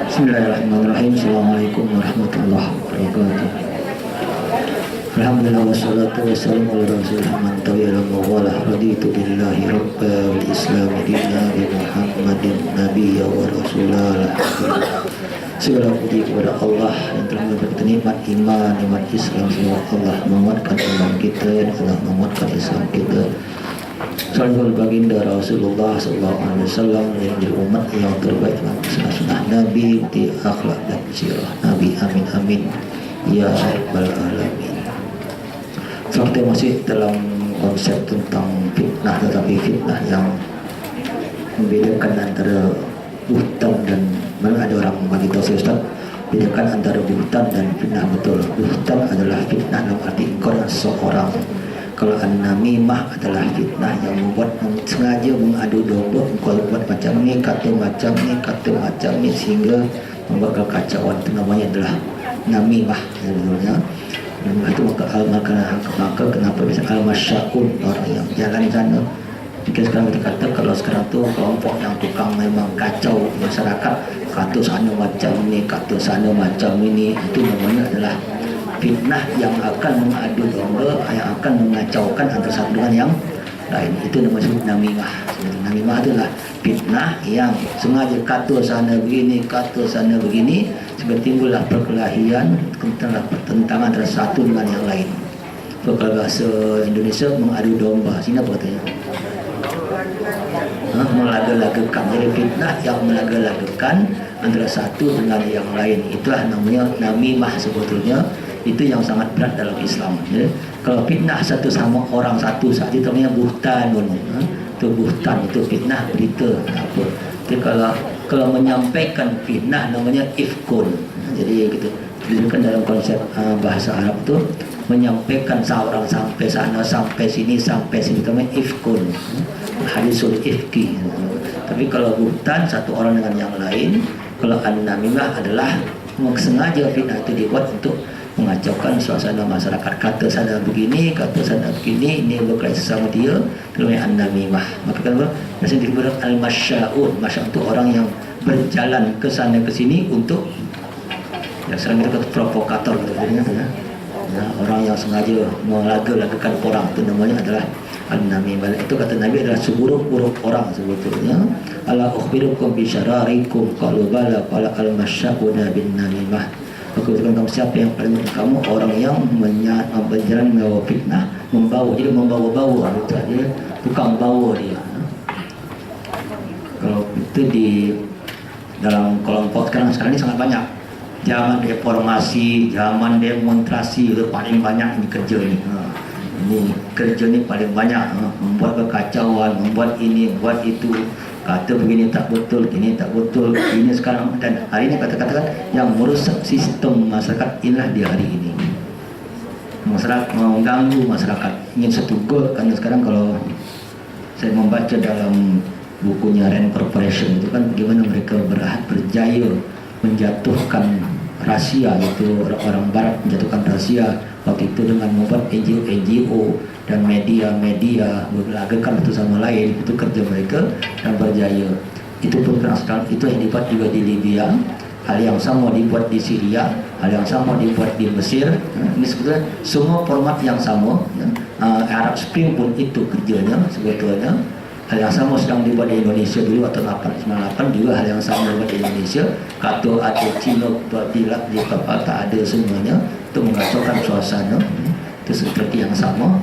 Bismillahirrahmanirrahim. Assalamualaikum warahmatullahi wabarakatuh. Alhamdulillah wassalatu wassalamu ala rasulillah man tabi'al mawala raditu billahi rabba wal islam dinna bi Muhammadin nabiyya wa rasulallah. Segala puji kepada Allah yang telah memberikan nikmat iman, nikmat Islam. Semoga Allah menguatkan iman kita, Allah menguatkan Islam kita. Salam baginda Rasulullah SAW yang menjadi umat yang terbaik dalam sunnah Nabi, di akhlak dan sirah Nabi. Amin amin ya rabbal alamin. Seperti masih dalam konsep tentang fitnah, tetapi fitnah yang membedakan antara buhtan dan mana ada orang bagi tahu saya Ustaz, bedakan antara buhtan dan fitnah. Betul, buhtan adalah fitnah dalam arti engkau dan seorang. Kalau an-namimah adalah fitnah yang membuat sengaja mengadu domba, engkau buat macam ni, kata macam ni, kata macam ni, sehingga membuat kekacauan. Itu namanya adalah namimah. Itu maka kenapa bisa al-masyaun, orang yang jalan sana. Mungkin sekarang kita kata kalau sekarang tu kelompok yang tukang memang kacau masyarakat, kata sana macam ni, kata sana macam ini, itu namanya adalah fitnah yang akan mengadu domba, yang akan mengacaukan antara satu dengan yang lain. Itu namanya namimah. Namimah adalah fitnah yang sengaja kata sana begini, kata sana begini, sehingga timbullah perkelahian, pertentangan antara satu dengan yang lain. Kalau bahasa Indonesia mengadu domba, sini apa katanya? Melaga-lagakan. Jadi fitnah yang melaga-lagakan antara satu dengan yang lain, itulah namanya namimah sebetulnya. Itu yang sangat berat dalam Islam. Ya. Kalau fitnah satu sama orang satu saja, itu namanya buhtan. Itu buhtan, itu fitnah berita apa. Jadi kalau menyampaikan fitnah namanya ifkun. Jadi gitu. Disebutkan dalam konsep bahasa Arab itu menyampaikan seorang sampai sana, sampai sini, itu namanya ifkun. Hadisul ifki. Tapi kalau buhtan satu orang dengan yang lain, kalau an-namimah adalah sengaja fitnah itu dibuat untuk mengacaukan suasana masyarakat. Kata sana begini, kata sana begini, ini berkait sesama dia, itu namanya an-namimah. Maka kan biasanya disebut al-masyaun. Masya' itu orang yang berjalan ke sana ke sini untuk, ya sekarang kita kata provokator gitu, ya. Orang yang sengaja melaga-lagakan orang, itu namanya adalah an-namimah. Itu kata Nabi adalah seburuk-buruk orang sebetulnya. Ala ukhbirukum bi syararikum qalu bala qala al-masyauna bin namimah. Aku beritahu kamu siapa yang paling kamu, orang yang berjalan membawa fitnah, membawa, jadi membawa-bawa, dia tukang bawa dia. Kalau itu di dalam kelompok sekarang ini sangat banyak. Zaman reformasi, zaman demonstrasi, itu paling banyak ini kerja ini. Ini kerja ini paling banyak, membuat kekacauan, membuat ini, membuat itu. Kata begini tak betul, ini tak betul, ini sekarang dan hari ini kata-katakan yang merusak sistem masyarakat inilah di hari ini. Masyarakat mengganggu masyarakat, ingin satu goal. Karena sekarang kalau saya membaca dalam bukunya Rand Corporation itu kan bagaimana mereka berjaya menjatuhkan Rusia, itu orang Barat menjatuhkan Rusia waktu itu dengan membuat NGO dan media-media melagakan satu sama lain. Itu kerja mereka dan berjaya. Itu pun sekarang itu yang dibuat juga di Libya, hal yang sama dibuat di Syria, hal yang sama dibuat di Mesir. Ini sebetulnya semua format yang sama. Arab Spring pun itu kerjanya sebetulnya. Hal yang sama sedang dibuat di Indonesia dulu atau 98 juga hal yang sama dibuat di Indonesia. Kata ada Cina buat di tak ada semuanya untuk mengacaukan suasana. Itu seperti yang sama.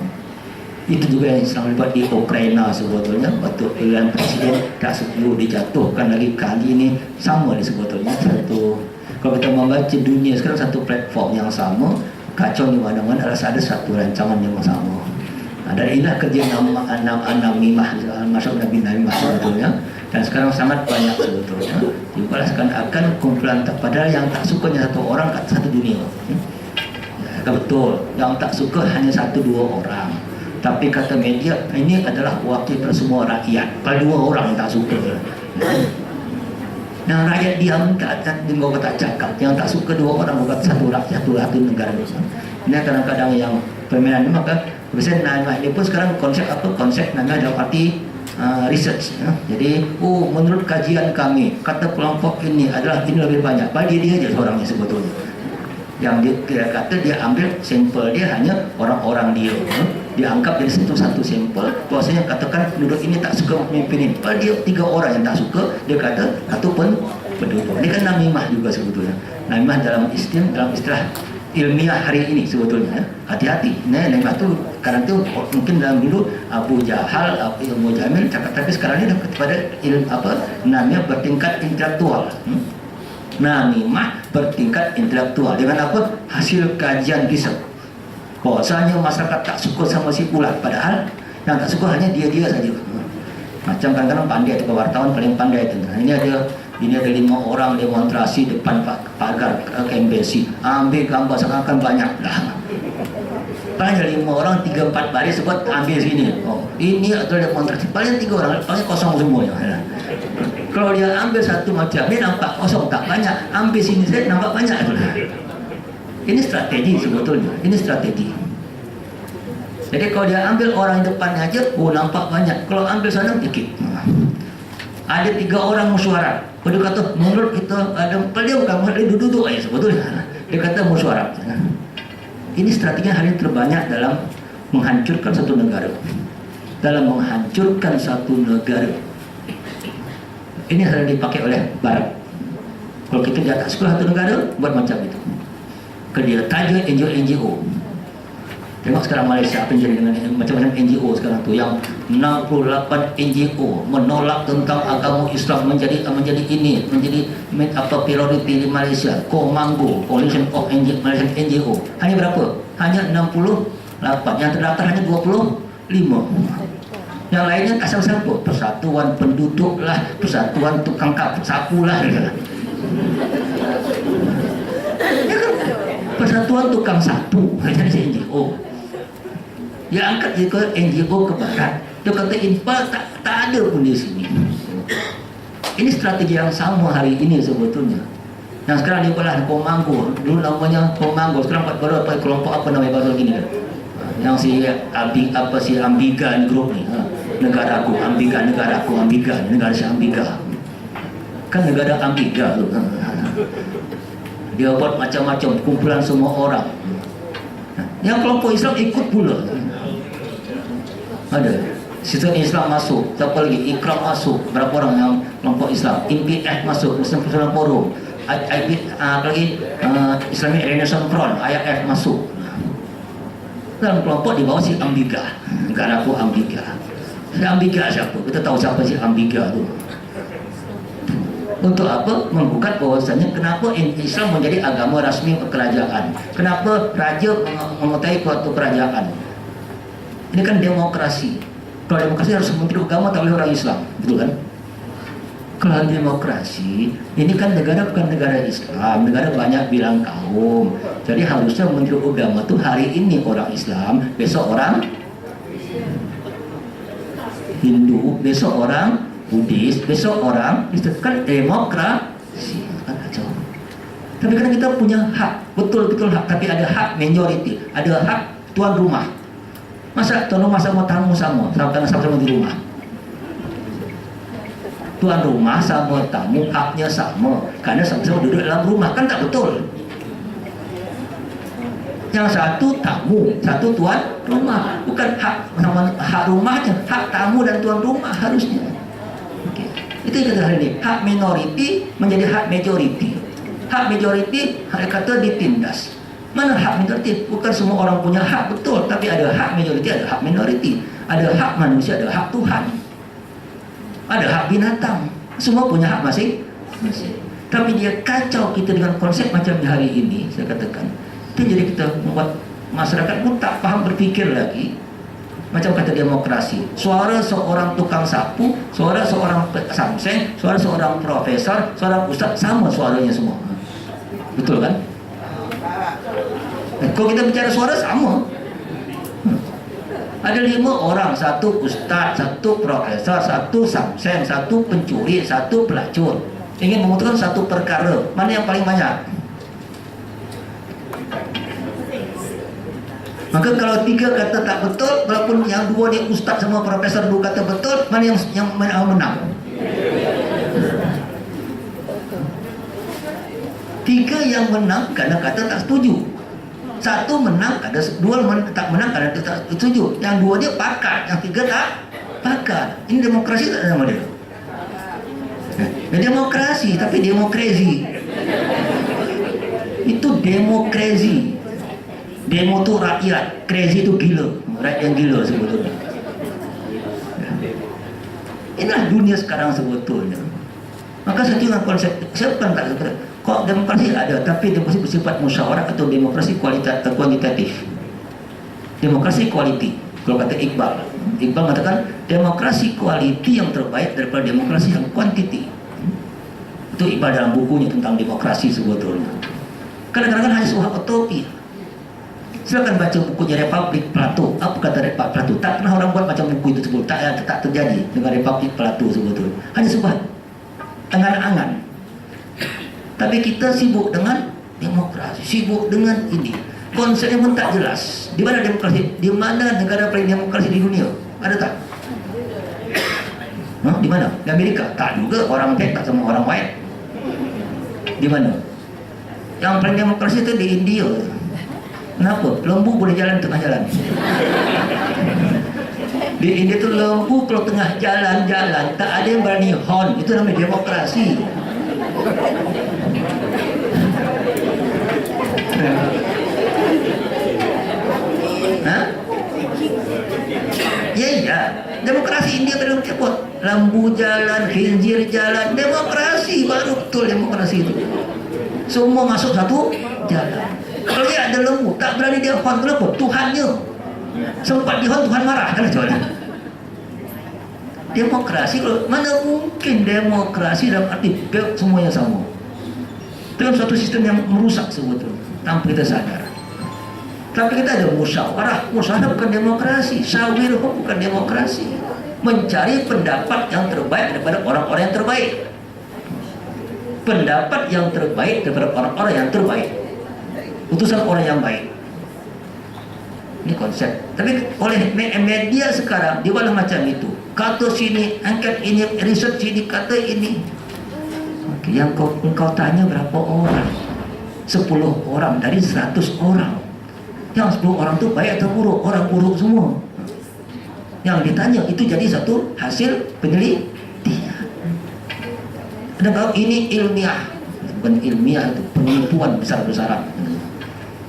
Itu juga yang sedang dibuat di Ukraina sebetulnya. Waktu pilihan presiden tak setuju dijatuhkan lagi, kali ini sama sebetulnya. Kalau kita membaca dunia sekarang satu platform yang sama, kacau di mana-mana, ada satu rancangan yang sama. Dan inilah kerja namimah, masuk Nabi Namimah sebetulnya. Dan sekarang sangat banyak sebetulnya. Juga akan kumpulan padahal yang tak sukanya satu orang kat satu dunia. Ya, betul. Yang tak suka hanya 1-2 orang. Tapi kata media, ini adalah wakil semua rakyat. Kalau 2 orang yang tak suka. Yang rakyat diam tak cakap. Yang tak suka 2 orang bukan satu rakyat, satu negara. Ini kadang-kadang yang permainan ini, maka biasanya nama ini pun sekarang konsep apa? Konsep namanya dalam arti research. Jadi, menurut kajian kami, kata kelompok ini adalah ini lebih banyak. Bagi dia aja seorangnya sebetulnya. Yang dia kata dia ambil sampel dia hanya orang-orang dia. Dia anggap jadi satu sampel. Bahwasanya katakan penduduk ini tak suka memimpin ini. Padahal dia 3 orang yang tak suka. Dia kata satu penduduk. Ini kan namimah juga sebetulnya. Namimah dalam istilah ilmiah hari ini sebetulnya. Hati-hati. Namimah tu kadang tu mungkin dalam dulu Abu Jahal, Abu Jamil cakap, tapi sekarang ini kepada namanya bertingkat intelektual. Namimah bertingkat intelektual dengan apa? Hasil kajian riset. Bahwasanya masyarakat tak suka sama si pula, padahal yang tak suka hanya dia saja. Macam kadang-kadang pandai atau wartawan paling pandai itu. Ini ada 5 orang demonstrasi depan pagar KMBC. Ambil gambar seakan banyak dah. Paling 5 orang 3-4 baris sebut ambil sini. Ini adalah demonstrasi. Paling 3 orang, paling kosong semuanya. Kalau dia ambil satu macam ini nampak kosong, tak banyak. Ambil sini saya nampak banyak. Ini strategi sebetulnya. Ini strategi. Jadi kalau dia ambil orang depannya aja, nampak banyak. Kalau ambil sana dikit. Ada 3 orang musyawarah. Dia kata menurut kita ada beliau bukan duduk aja sebetulnya. Dia kata musyawarah. Ini strategi hari terbanyak dalam menghancurkan satu negara. Dalam menghancurkan satu negara. Ini sering dipakai oleh Barat. Kalau kita di atas sekolah satu negara, buat macam itu. Dia taja NGO. Tengok sekarang Malaysia apa yang jadi dengan macam-macam NGO sekarang tu, yang 68 NGO menolak tentang agama Islam menjadi prioriti di Malaysia. Komanggo, Coalition of Malaysian NGO. Hanya berapa? Hanya 68. Yang terdaftar hanya 25. Yang lainnya tak siapa-siapa. Persatuan penduduk lah, persatuan tukang sapu lah. Persatuan tukang sapu, jadi NGO. Dia angkat dia ke NGO ke barat. Dia kata infal tak ada pun di sini. Ini strategi yang sama hari ini sebetulnya. Yang sekarang dia belah Komanggo. Dulu namanya Komanggo, sekarang baru apa kelompok apa namanya baru gini kan. Yang si Ambiga grup ni. Negaraku Ambiga, negara si Ambiga. Kan negara Ambiga tu. Dia buat macam-macam, kumpulan semua orang. Yang kelompok Islam ikut pula. Ada sistem Islam masuk, siapa lagi? Ikram masuk, berapa orang yang kelompok Islam? IPF masuk, Muslim Persatuan Forum. Lagi Islamic Renaissance Front, IF masuk. Dalam kelompok di bawah si Ambiga. Negaraku Ambiga. Si Ambiga siapa? Kita tahu siapa si Ambiga tu. Untuk apa? Menggugat bahwasanya kenapa Islam menjadi agama rasmi kerajaan. Kenapa raja menguasai suatu kerajaan. Ini kan demokrasi. Kalau demokrasi harus menteri agama tak boleh orang Islam, betul kan? Kalau demokrasi, ini kan negara bukan negara Islam, negara banyak bilang kaum. Jadi harusnya menteri agama tuh hari ini orang Islam, besok orang Hindu, besok orang Buddhis, besok orang Kristen. Kan demokrasi kan kacau. Tapi kadang kita punya hak, betul-betul hak, tapi ada hak majority, ada hak tuan rumah. Masa tuan rumah sama tamu sama-sama di rumah? Tuan rumah sama tamu haknya sama, karena sama-sama duduk dalam rumah, kan tak betul. Yang satu tamu, satu tuan rumah, bukan hak rumahnya, hak tamu dan tuan rumah harusnya. Itu yang kita hari ini, hak minoriti menjadi hak majority. Hak majority kata ditindas. Mana hak minoriti? Bukan semua orang punya hak, betul, tapi ada hak majority, ada hak minority, ada hak manusia, ada hak Tuhan, ada hak binatang. Semua punya hak masing-masing. Tapi dia kacau kita dengan konsep macam di hari ini. Saya katakan itu jadi kita membuat masyarakat pun tak paham berpikir lagi. Macam kata demokrasi, suara seorang tukang sapu, suara seorang samseng, suara seorang profesor, seorang ustaz, sama suaranya semua. Betul kan? Kalau kita bicara suara sama. Ada 5 orang, satu ustaz, satu profesor, satu samsen, satu pencuri, satu pelacur. Ingin memutuskan satu perkara, mana yang paling banyak? Maka kalau 3 kata tak betul, walaupun yang 2 ni ustaz sama profesor 2 kata betul, mana yang menang? 3 yang menang karena kata tak setuju. 1 menang, ada 2 tak menang karena tak setuju. Yang 2 dia pakat, yang 3 tak pakat. Ini demokrasi tak nama dia? Demokrasi, tapi demokrasi. Itu demokrasi. Demo tu rakyat, crazy tu gila, rakyat yang gila sebetulnya. Inilah dunia sekarang sebetulnya. Maka saya tengok konsep, saya bukan tak seperti kok demokrasi ada, tapi demokrasi bersifat musyawarah atau demokrasi kuantitatif. Demokrasi quality. Kalau kata Iqbal mengatakan demokrasi quality yang terbaik daripada demokrasi yang quantity. Itu Iqbal dalam bukunya tentang demokrasi sebetulnya. Kadang-kadang hanya sebuah utopi. Silakan baca bukunya Republik Plato. Apa kata Republik Plato? Tak pernah orang buat macam buku itu sebelum. Tak terjadi dengan Republik Plato sebetulnya. Hanya sebuah angan-angan. Tapi kita sibuk dengan demokrasi, sibuk dengan ini. Konsepnya pun tak jelas. Di mana demokrasi? Di mana negara paling demokrasi di dunia? Ada tak? Di mana? Di Amerika? Tak juga. Orang black tak sama orang white. Di mana? Yang paling demokrasi itu di India. Kenapa? Lembu boleh jalan tengah jalan. Di India tu lembu kalau tengah jalan-jalan tak ada yang berani horn. Itu namanya demokrasi. Ya, demokrasi India belum cepot. Lembu jalan, khinzir jalan, demokrasi baru betul demokrasi itu. Semua masuk satu jalan. Kalau dia ada lembu, tak berani dia horn, kenapa? Tuhannya sempat dihorn, Tuhan marah kan macam mana? Demokrasi, mana mungkin demokrasi dalam arti semuanya sama. Itu suatu sistem yang merusak sebetulnya tanpa kita sadar. Tapi kita ada musyawarah bukan demokrasi, syawir bukan demokrasi. Mencari pendapat yang terbaik daripada orang-orang yang terbaik. Pendapat yang terbaik daripada orang-orang yang terbaik. Utusan orang yang baik. Ini konsep. Tapi oleh media sekarang diwalah macam itu. Kata sini, angkat ini, research sini, kata ini. Yang engkau tanya berapa orang? 10 orang dari 100 orang. Yang 10 orang itu baik atau buruk? Orang buruk semua. Yang ditanya itu jadi satu hasil penelitian. Dan kalau ini ilmiah, bukan ilmiah itu penipuan besar-besaran.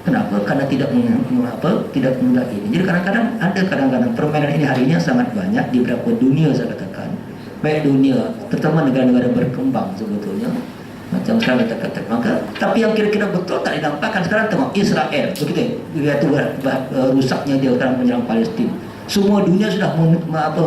Kenapa? Karena tidak mudah ini. Jadi kadang-kadang permainan ini hari ini sangat banyak di beberapa dunia saya katakan. Baik dunia, terutama negara-negara berkembang sebetulnya. Macam sekarang kita katakan. Maka, tapi yang kira-kira betul tak didampakkan sekarang tengok Israel. Begitu ya. Itu rusaknya dia sekarang menyerang Palestin. Semua dunia sudah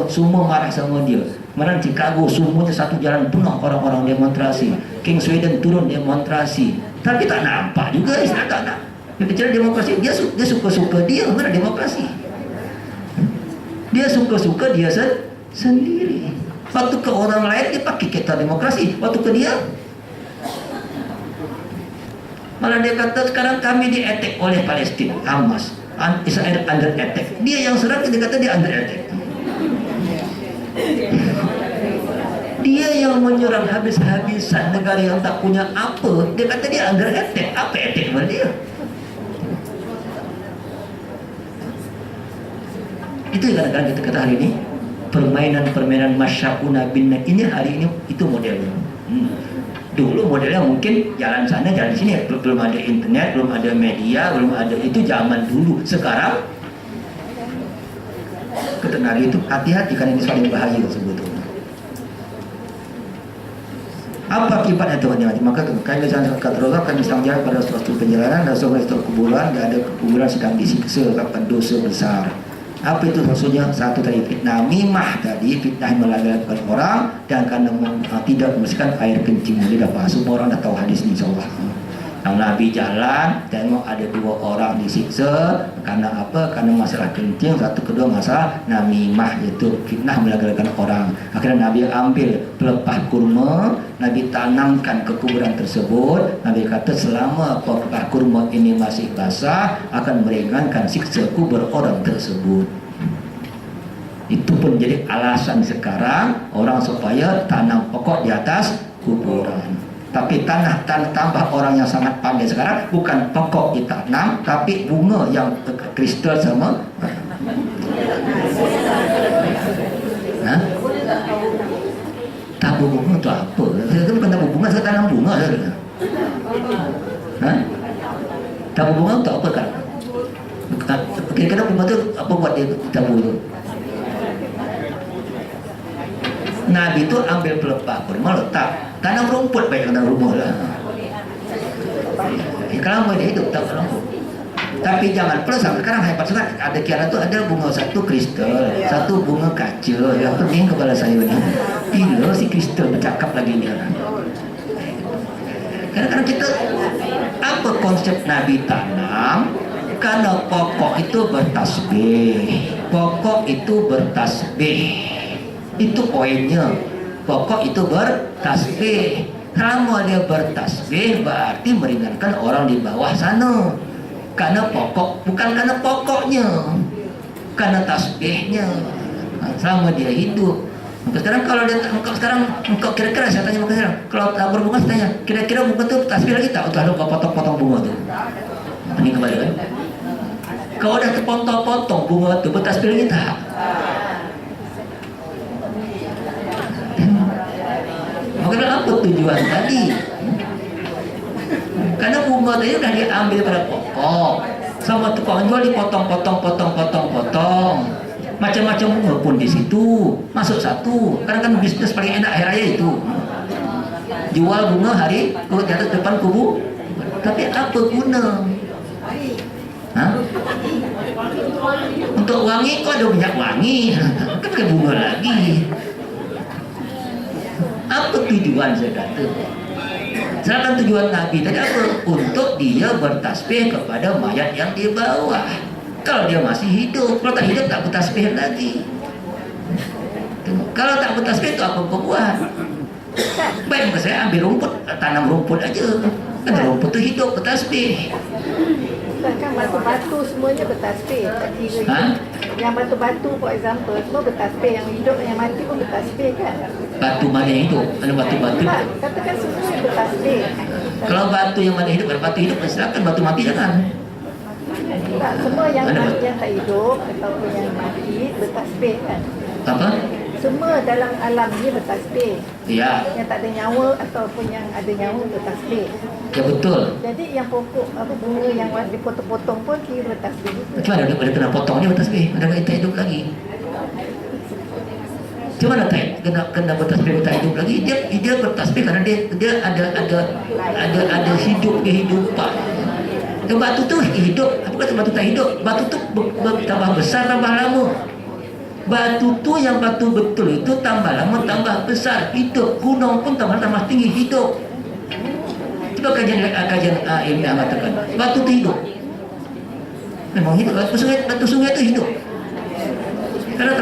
semua marah sama dia. Kemarin Chicago semuanya satu jalan penuh orang-orang demonstrasi. King Sweden turun demonstrasi. Tapi tak nampak juga Israel tak nak. Dia bicara demokrasi, dia suka-suka dia, mana demokrasi? Dia suka-suka dia sendiri. Waktu ke orang lain dia pakai kata demokrasi, waktu ke dia malah dia kata sekarang kami di attack oleh Palestin, Hamas, Israel under attack. Dia yang serang, dia kata dia under attack. Dia yang menyerang habis-habisan negara yang tak punya apa, dia kata dia under attack. Apa attack kepada dia? Itu kadang-kadang kita kata hari ini permainan masyarakat bin ini hari ini itu modelnya. Dulu modelnya mungkin jalan sana jalan sini, belum ada internet, belum ada media, belum ada, itu zaman dulu. Sekarang ketenaga itu hati-hati karena ini paling bahaya sebetulnya. Apa akibatnya teman-teman? Maka kami jangan katakan kami sedang jalan pada suatu perjalanan dan suatu kuburan, dan ada kuburan sedang disiksa karena dosa besar. Apa itu maksudnya? Satu tadi fitnah mimah tadi, fitnah melagakan orang dan karena tidak membersihkan air kencing. Dia dah faham, semua orang dah tahu hadis ni insyaAllah. Yang Nabi jalan, tengok ada 2 orang disiksa. Karena apa? Karena masalah kencing. Satu, kedua masalah namimah, iaitu fitnah melagalkan orang. Akhirnya Nabi ambil pelepah kurma, Nabi tanamkan ke kuburan tersebut. Nabi kata selama pelepah kurma ini masih basah, akan meringankan siksa kubur orang tersebut. Itu pun jadi alasan sekarang orang supaya tanam pokok di atas kuburan. Tapi tanah tambah orang yang sangat pandai sekarang bukan pokok ditanam, tapi bunga yang kristal sama. Hah? Tabur bunga itu apa? Itu bukan tabur bunga, saya tanam bunga. Hah? Tabur bunga itu apa kan? Kira-kira bunga itu apa buat dia tabur itu? Nabi itu ambil pelepah kurma, letak tanam rumput baik tanam rumah lah. Kalau mau dia hidup tak rumput. Tapi jangan pula sekarang hebat sekali. Ada kira tu ada bunga satu kristal, satu bunga kaca. Yang pening kepala saya ni. Gila si kristal bercakap lagi ni. Kadang-kadang kita apa konsep Nabi tanam? Karena pokok itu bertasbih. Pokok itu bertasbih. Itu poinnya. Pokok itu bertasbih. Kalau dia bertasbih berarti meringankan orang di bawah sana. Karena pokok, bukan karena pokoknya, karena tasbihnya. Sama dia hidup. Maka sekarang kalau dia, engkau kira-kira saya tanya maka sekarang, kalau tabur bunga saya tanya, kira-kira bunga tu tasbih lagi tak? Atau kau potong-potong bunga tu? Ini kembali kan? Kau dah terpotong-potong bunga tu bertasbih lagi tak? Maka apa tujuan tadi? Karena bunga tadi sudah diambil pada pokok, sama tukang jual dipotong-potong. Macam-macam bunga pun di situ masuk satu. Karena kan bisnis paling enak akhir raya itu. Jual bunga hari di atas depan kubu. Tapi apa guna? Hah? Untuk wangi kok ada minyak wangi, kan pakai bunga lagi. Apa tujuan saya kata? Sedangkan tujuan Nabi tadi apa? Untuk dia bertasbih kepada mayat yang di bawah. Kalau dia masih hidup, kalau tak hidup tak bertasbih lagi. Kalau tak bertasbih itu apa buat? Baik, saya ambil rumput, tanam rumput aja. Kan rumput itu hidup bertasbih. Kan batu-batu semuanya bertasbih. Yang batu-batu for example semua bertasbih, yang hidup yang mati pun bertasbih kan. Batu mana yang hidup? Ada batu-batu. Katakan semua bertasbih. Kalau batu yang mana hidup, ada batu hidup, silakan, batu mati jangan. Tak, semua yang tak hidup ataupun yang mati bertasbih kan. Apa? Semua dalam alam ni bertasbih. Ya. Yang tak ada nyawa ataupun yang ada nyawa bertasbih. Ya betul. Jadi yang pokok apa bunga yang dipotong-potong pun kira bertasbih juga. Cuma ada kena potong dia bertasbih, ada kita hidup lagi. Cuma nak kena bertasbih tak hidup lagi. Dia bertasbih karena dia ada hidup kehidupan. Batu tu hidup. Apa kata batu tak hidup? Batu tu tambah besar, tambah lama. Batu tu yang batu betul itu tambah lama, tambah besar, hidup. Gunung pun tambah tinggi, hidup. Coba kajian ilmiah mengatakan batu tu hidup. Memang hidup. Batu sungai tu hidup. Karena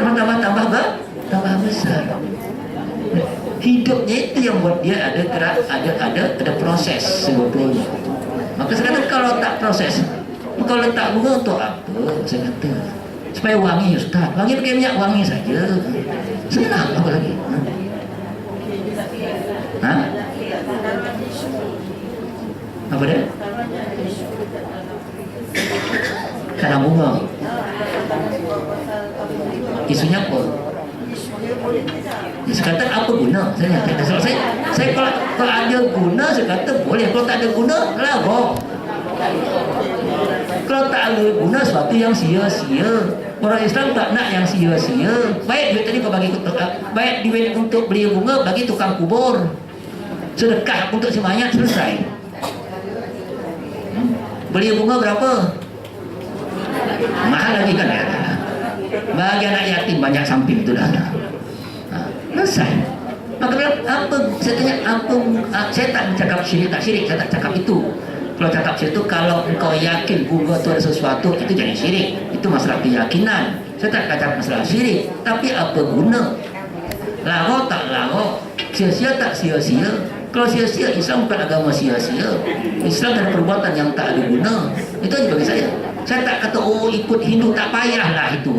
tambah besar. Hidupnya itu yang buat dia ada gerak, ada proses sebetulnya. Maka sekarang kalau tak proses, kalau letak bunga untuk apa? Saya kata supaya wangi, Ustaz. Wangi pakai minyak wangi saja. Senang apa lagi? Hah? Apa dia? Tanam bunga. Isunya apa? Saya kata apa guna? Saya kalau ada guna saya kata boleh. Kalau tak ada guna, lagu. Kalau tak ada guna sesuatu yang sia-sia. Orang Islam tak nak yang sia-sia. Baik duit tadi kau bagi baik duit untuk beli bunga bagi tukang kubur. Sedekah untuk si mayat, selesai. Beli bunga berapa? Mahal lagi kan ya. Bagi anak yatim banyak samping itu dah. Selesai. Maka apa? Saya tanya apa? Saya tak cakap syirik tak syirik. Saya tak cakap itu. Kalau cakap situ, kalau engkau yakin bunga itu ada sesuatu, itu jadi syirik. Itu masalah keyakinan. Saya tak kata masalah syirik, tapi apa guna? Laho tak laho, sia-sia tak sia-sia. Kalau sia-sia, Islam bukan agama sia-sia. Islam ada perbuatan yang tak ada guna. Itu aja bagi saya. Saya tak kata oh ikut Hindu tak payahlah itu.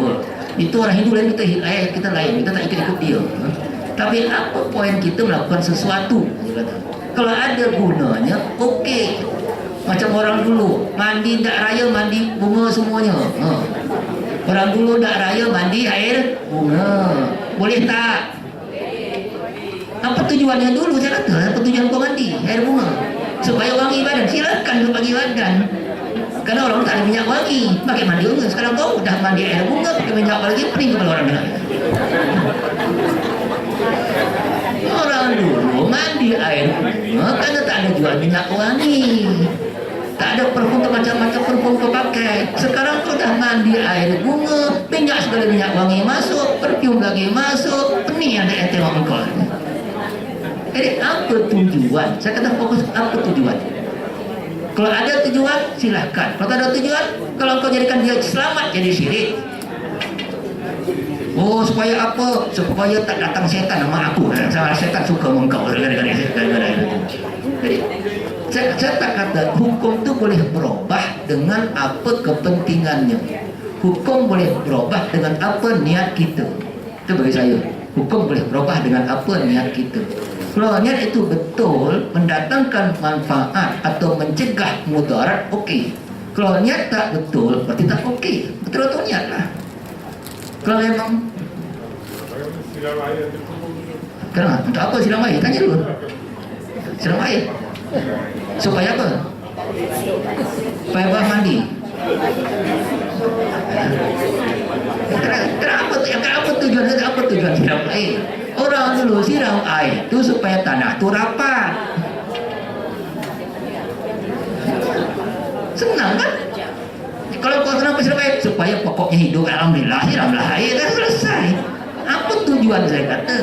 Itu orang Hindu lain, kita lain, kita tak ikut-ikut dia. Tapi apa poin kita melakukan sesuatu? Kalau ada gunanya, okey. Macam orang dulu mandi dak raya, mandi bunga semuanya. Orang dulu dak raya mandi air bunga. Boleh tak? Apa tujuannya dulu? Saya kata, apa tujuan kau mandi air bunga? Supaya wangi badan. Silakan kau bagi badan. Karena orang tak ada minyak wangi, pakai mandi bunga. Sekarang kau dah mandi air bunga, pakai minyak lagi, pening kepala orang dengar. Orang dulu mandi air bunga karena tak ada jual minyak wangi. Tak ada perfum macam-macam perfum kau pakai. Sekarang kau dah mandi air bunga, minyak segala minyak wangi masuk, perfume lagi masuk, pening yang ada tengok kau. Jadi apa tujuan? Saya kata fokus apa tujuan? Kalau ada tujuan silahkan. Kalau tak ada tujuan, kalau kau jadikan dia selamat jadi syirik. Oh supaya apa? Supaya tak datang setan sama aku. Sama setan suka mengkau. Jadi saya tak kata hukum tu boleh berubah dengan apa kepentingannya. Hukum boleh berubah dengan apa niat kita. Itu bagi saya. Hukum boleh berubah dengan apa niat kita. Kalau niat itu betul mendatangkan manfaat atau mencegah mudarat, okey. Kalau niat tak betul, berarti tak okey. Betul atau niat lah. Kalau memang kenapa? Untuk apa siram air? Tanya dulu. Siram air supaya apa? Supaya bah mandi. Kenapa tujuan siram air? Orang dulu siram air itu supaya tanah itu rapat. Senang kan? Kalau kau kenapa siram air? Supaya pokoknya hidup, alhamdulillah, siramlah air, dah selesai. Apa tujuan saya kata?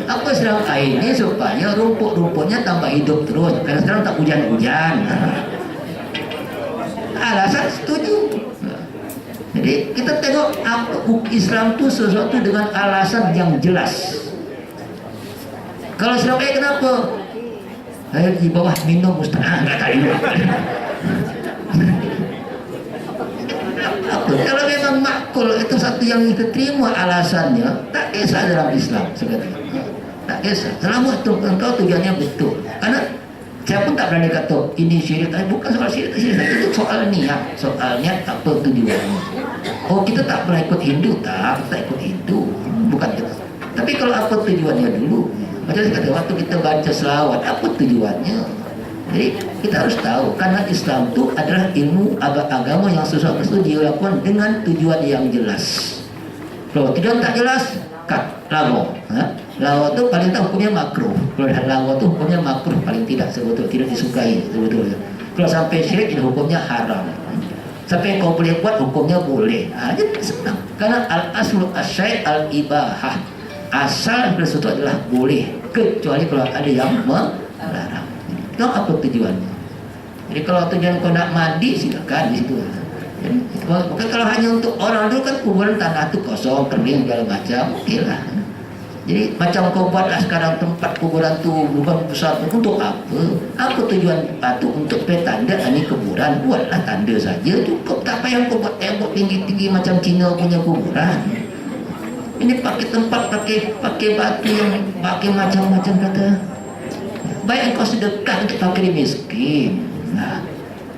Apa siram air ini? Supaya rumput-rumputnya tambah hidup terus. Karena sekarang tak hujan-hujan. Alasan setuju. Jadi kita tengok apa Islam itu sesuatu dengan alasan yang jelas. Kalau siram air kenapa? Air di bawah minum mustahil, tak tahu. Apa? Kalau memang makul itu satu yang kita terima alasannya, tak kisah dalam Islam sebenarnya. Tak kisah. Selama tu engkau tujuannya betul. Karena saya pun tak berani kata ini syirik. Bukan soal syirik, itu soal niat. Soal niat apa tujuannya. Oh kita tak pernah ikut Hindu, tak ikut Hindu. Bukan itu. Tapi kalau apa tujuannya dulu? Macam saya kata, waktu kita baca selawat, apa tujuannya? Jadi kita harus tahu, karena Islam itu adalah ilmu agama yang sesuatu itu dilakukan dengan tujuan yang jelas. Kalau tujuan tak jelas, lawo. Lawo itu paling tak hukumnya makruh. Kalau lawo itu hukumnya makruh paling tidak sebetulnya, tidak disukai sebetulnya. Kalau sampai syirik itu hukumnya haram. Sampai kau boleh buat hukumnya boleh. Jadi senang. Karena al-aslu asyai' al-ibahah. Asal sesuatu adalah boleh, kecuali kalau ada yang melarang. Itu apa tujuannya? Jadi kalau tujuan kau nak mandi, silakan di situ. Bukan kalau hanya untuk orang dulu kan kuburan tanah itu kosong, kering segala macam, okeylah. Jadi macam kau buatlah sekarang tempat kuburan tu bukan besar, untuk apa? Apa tujuan batu untuk tanda ini kuburan? Buatlah tanda saja cukup. Tak payah kau buat tembok tinggi-tinggi macam Cina punya kuburan. Ini pakai tempat, pakai batu yang pakai macam-macam kata. Baik engkau sedekah untuk fakir miskin. Nah,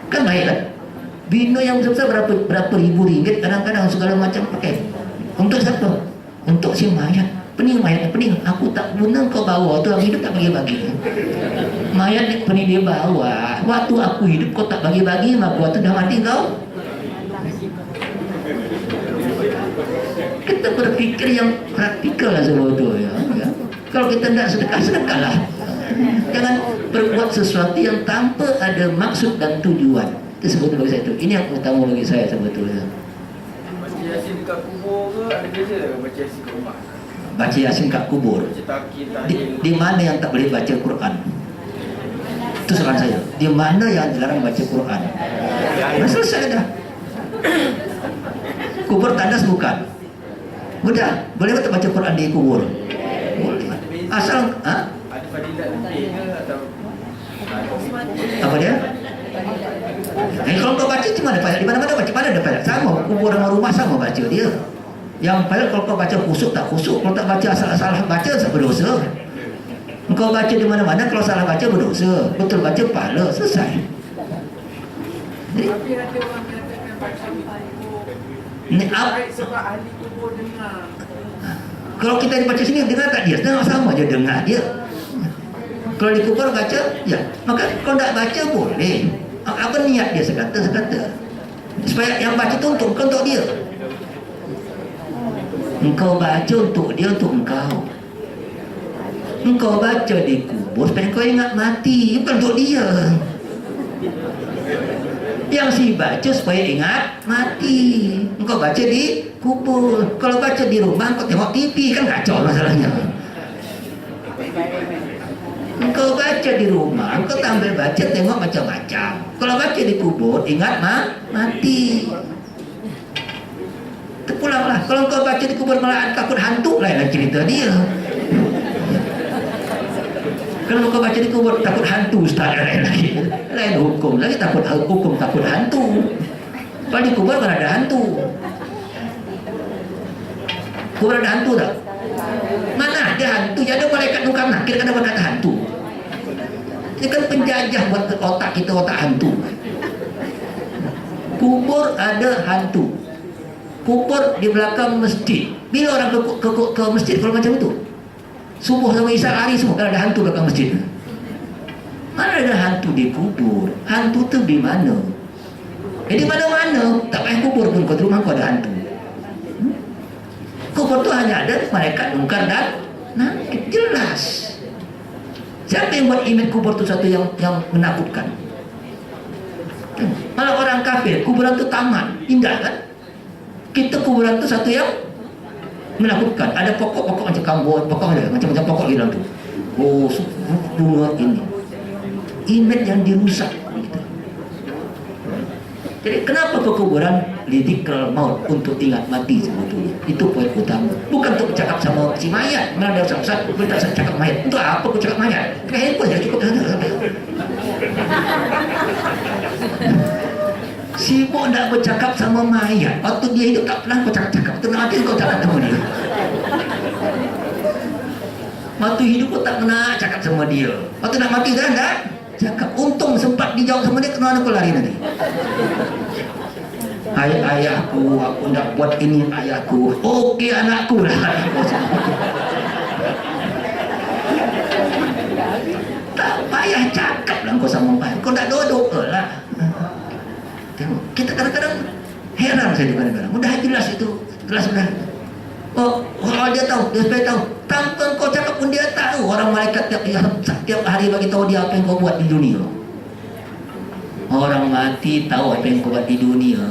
kan baik kan? Bina yang besar berapa ribu ringgit kadang-kadang segala macam pakai. Untuk siapa? Untuk si mayat. Pening mayatnya pening. Aku tak guna kau bawa tu aku hidup tak bagi-bagi. Mayat pening dia bawa. Waktu aku hidup kau tak bagi-bagi, maka waktu dah mati kau. Kita berpikir yang praktikal lah sebetulnya. Ya. Kalau kita tidak sedekah, sedekahlah. Jangan berbuat sesuatu yang tanpa ada maksud dan tujuan. Itu sebetulnya bagi saya itu. Ini yang utama bagi saya sebetulnya. Baca Yasin dekat kubur ke ada beza dengan baca Yasin kat rumah? Baca Yasin kat kubur. Di mana yang tak boleh baca Quran? Itu soalan saya. Di mana yang dilarang baca Quran? Nah, selesai dah. Kubur tandas bukan? Udah, boleh tak baca Quran di kubur? Boleh. Asal, Ada fadilat lebih ke atau apa dia? Kalau kau baca cuma ada payah, di mana-mana baca pada ada payah. Sama, kubur sama rumah sama baca dia. Yang payah kalau kau baca khusuk tak khusuk, kalau tak baca salah baca berdosa. Kau baca di mana-mana, kalau salah baca berdosa, betul baca pahala, selesai. Jadi, Tapi ada orang katakan baca di kubur. ini apa? Baik sebab ahli kubur dengar. Kalau kita dibaca sini dengar tak dia? Dengar sama aja dengar dia. Kalau di kubur baca, ya. Maka kalau tak baca boleh. Apa niat dia sekata. Supaya yang baca itu untuk dia. Engkau baca untuk dia, untuk engkau. Engkau baca di kubur supaya engkau ingat mati, bukan untuk dia. Yang si baca supaya ingat mati. Engkau baca di kubur. Kalau baca di rumah, engkau tengok TV, kan kacau masalahnya. Engkau baca di rumah, engkau tampil baca, tengok macam-macam. Kalau baca di kubur, ingat mati. Terpulanglah. Kalau engkau baca di kubur malah takut hantu, lain cerita dia. Kalau kau baca di kubur takut hantu, Ustaz, lain hukum lagi, takut hantu. Kalau di kubur kan ada hantu. Kubur ada hantu tak? Mana ada hantu? Ya ada malaikat nukar nakir, kan ada kata hantu. Ini kan penjajah buat otak kita, otak hantu. Kubur ada hantu. Kubur di belakang masjid. Bila orang ke masjid kalau macam itu? Subuh sama isya hari semua kan ada hantu belakang masjid. Mana ada hantu di kubur? Hantu tu di mana? Di mana-mana. Tak payah kubur pun, kau di rumah kau ada hantu. Kubur tu hanya ada malaikat mungkar dan nakir. Jelas. Siapa yang buat imej kubur tu satu yang menakutkan? Malah orang kafir, kuburan tu taman, indah kan? Kita kuburan tu satu yang menakutkan. Ada pokok-pokok macam kambon, pokok ada macam-macam pokok di dalam tu. Oh, bunga ini. Imej yang dirusak. Gitu. Jadi kenapa ke kuburan? Lidzikral maut, untuk ingat mati sebetulnya. Itu poin utama. Bukan untuk bercakap sama si mayat. Mana ada Ustaz, kita cakap mayat. Untuk apa aku cakap mayat? Pakai handphone ya cukup. Sibuk nak bercakap sama mayat. Waktu dia hidup tak pernah kau cakap-cakap. Waktu mati kau cakap sama dia. Waktu hidup kau tak pernah cakap sama dia. Waktu nak mati dah tak cakap. Untung sempat dijawab sama dia, kena kau lari nanti. Ayahku, aku nak buat ini ayahku. Okey anakku lah. Tak payah cakap lah kau sama mayat. Kau nak doa-doa lah. Kita kadang-kadang heran saya kadang-kadang. Udah jelas itu, jelas sudah. Oh, kalau dia tahu, dia supaya tahu. Tanpa kau cakap pun dia tahu. Orang malaikat tiap hari bagi tahu dia apa yang kau buat di dunia. Orang mati tahu apa yang kau buat di dunia.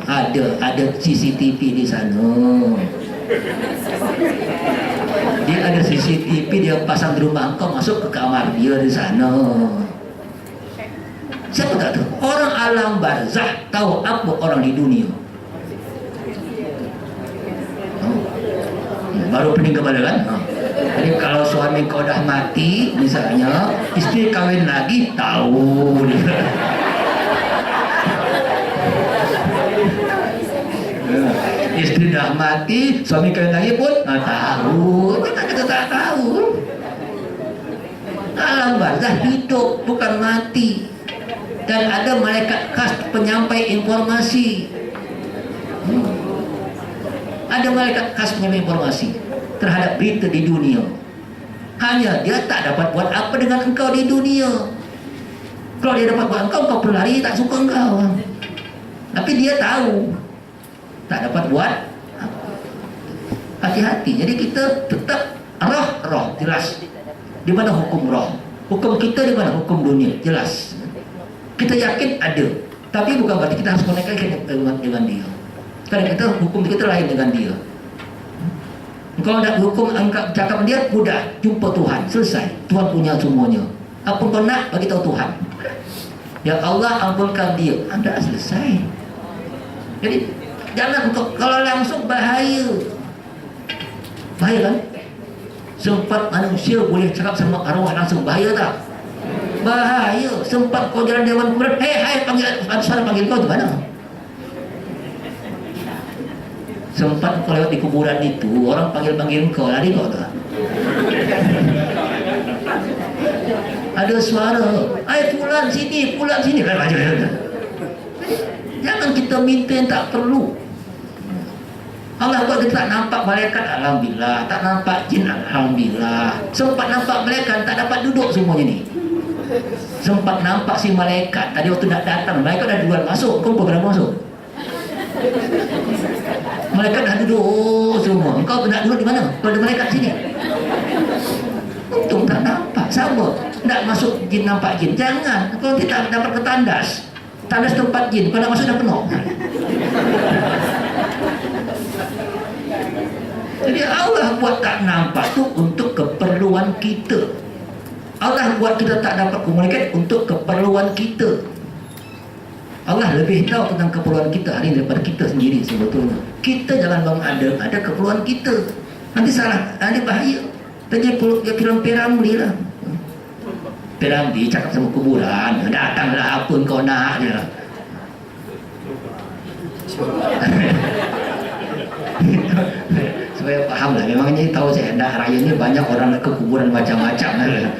Ada CCTV di sana. Dia ada CCTV, dia pasang di rumah kau, masuk ke kamar dia di sana. Siapa tak tahu? Orang alam barzah tahu apa orang di dunia. Baru pening kepala kan? Jadi kalau suami kau dah mati misalnya, isteri kahwin lagi, tahu dia. Isteri dah mati, suami kahwin lagi pun tahu. Kita tak tahu. Alam barzah hidup, bukan mati. Dan ada malaikat khas penyampai informasi. Ada malaikat khas penyampai informasi terhadap berita di dunia. Hanya dia tak dapat buat apa dengan engkau di dunia. Kalau dia dapat buat engkau, kau pelari tak suka engkau. Tapi dia tahu tak dapat buat apa. Hati-hati. Jadi kita tetap roh jelas. Di mana hukum roh? Hukum kita di mana hukum dunia? Jelas. Kita yakin ada, tapi bukan berarti kita harus konekkan dengan dia. Karena kita hukum kita lain dengan dia. Kalau nak hukum angkat cakap dia, mudah, jumpa Tuhan, selesai. Tuhan punya semuanya. Apa kau nak, bagi tahu Tuhan. Ya Allah ampunkan dia, Anda selesai. Jadi jangan kau, kalau langsung bahaya kan. Sempat manusia boleh cakap sama arwah langsung, bahaya tak? Bahaya. Sempat kau jalan dewan kuburan, hai panggil, suara panggil kau tu mana? Sempat kau lewat di kuburan itu, orang panggil kau, lari kau tak? Ada suara, hai pulang sini kan aja. Jangan kita minta yang tak perlu. Allah buat kita tak nampak malaikat, alhamdulillah. Tak nampak jin, alhamdulillah. Sempat nampak malaikat, tak dapat duduk semuanya ni. Sempat nampak si malaikat, tadi waktu nak datang, malaikat dah duluan masuk. Kau pernah masuk? Malaikat dah duduk semua. Kau nak duduk di mana? Kau ada malaikat sini. Untung tak nampak. Sama. Nak masuk jin, nampak jin. Jangan. Kalau tidak dapat ke tandas tempat jin. Kalau nak masuk dah penuh. Jadi Allah buat tak nampak tu untuk keperluan kita. Allah buat kita tak dapat komunikasi untuk keperluan kita. Allah lebih tahu tentang keperluan kita hari ini daripada kita sendiri sebetulnya. Kita jangan mengada-ada keperluan kita. Nanti salah, nanti bahaya. Tanya film Piramli lah. Piramli cakap sama kuburan, datanglah apa kau nak je. Supaya faham lah, memangnya tahu saya dah raya ni banyak orang ke kuburan macam-macam lah.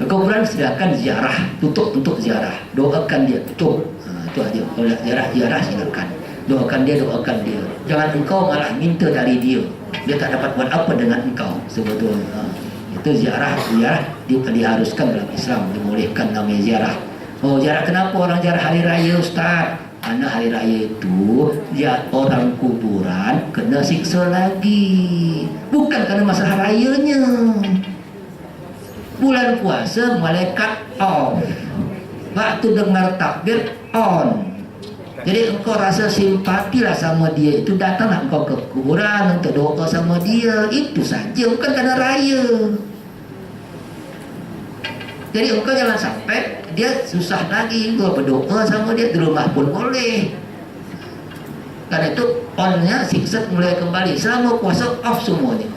Kuburan silakan ziarah, tutup untuk ziarah, doakan dia, tutup. Itu aja. Kalau ziarah silakan, doakan dia. Jangan engkau malah minta dari dia tak dapat buat apa dengan engkau sebetulnya. Itu ziarah diharuskan dalam Islam, dimulihkan namanya ziarah. Oh, ziarah kenapa orang ziarah hari raya, Ustaz? Karena hari raya itu dia orang kuburan kena siksa lagi, bukan karena masalah rayanya. Bulan puasa malaikat off, waktu dengar takbir on. Jadi engkau rasa simpatilah sama dia, itu datanglah engkau ke kuburan untuk doa sama dia, itu saja, bukan karena raya. Jadi engkau jangan sampai dia susah lagi, engkau berdoa sama dia di rumah pun boleh. Karena itu onnya siksa mulai kembali, selama puasa off semuanya.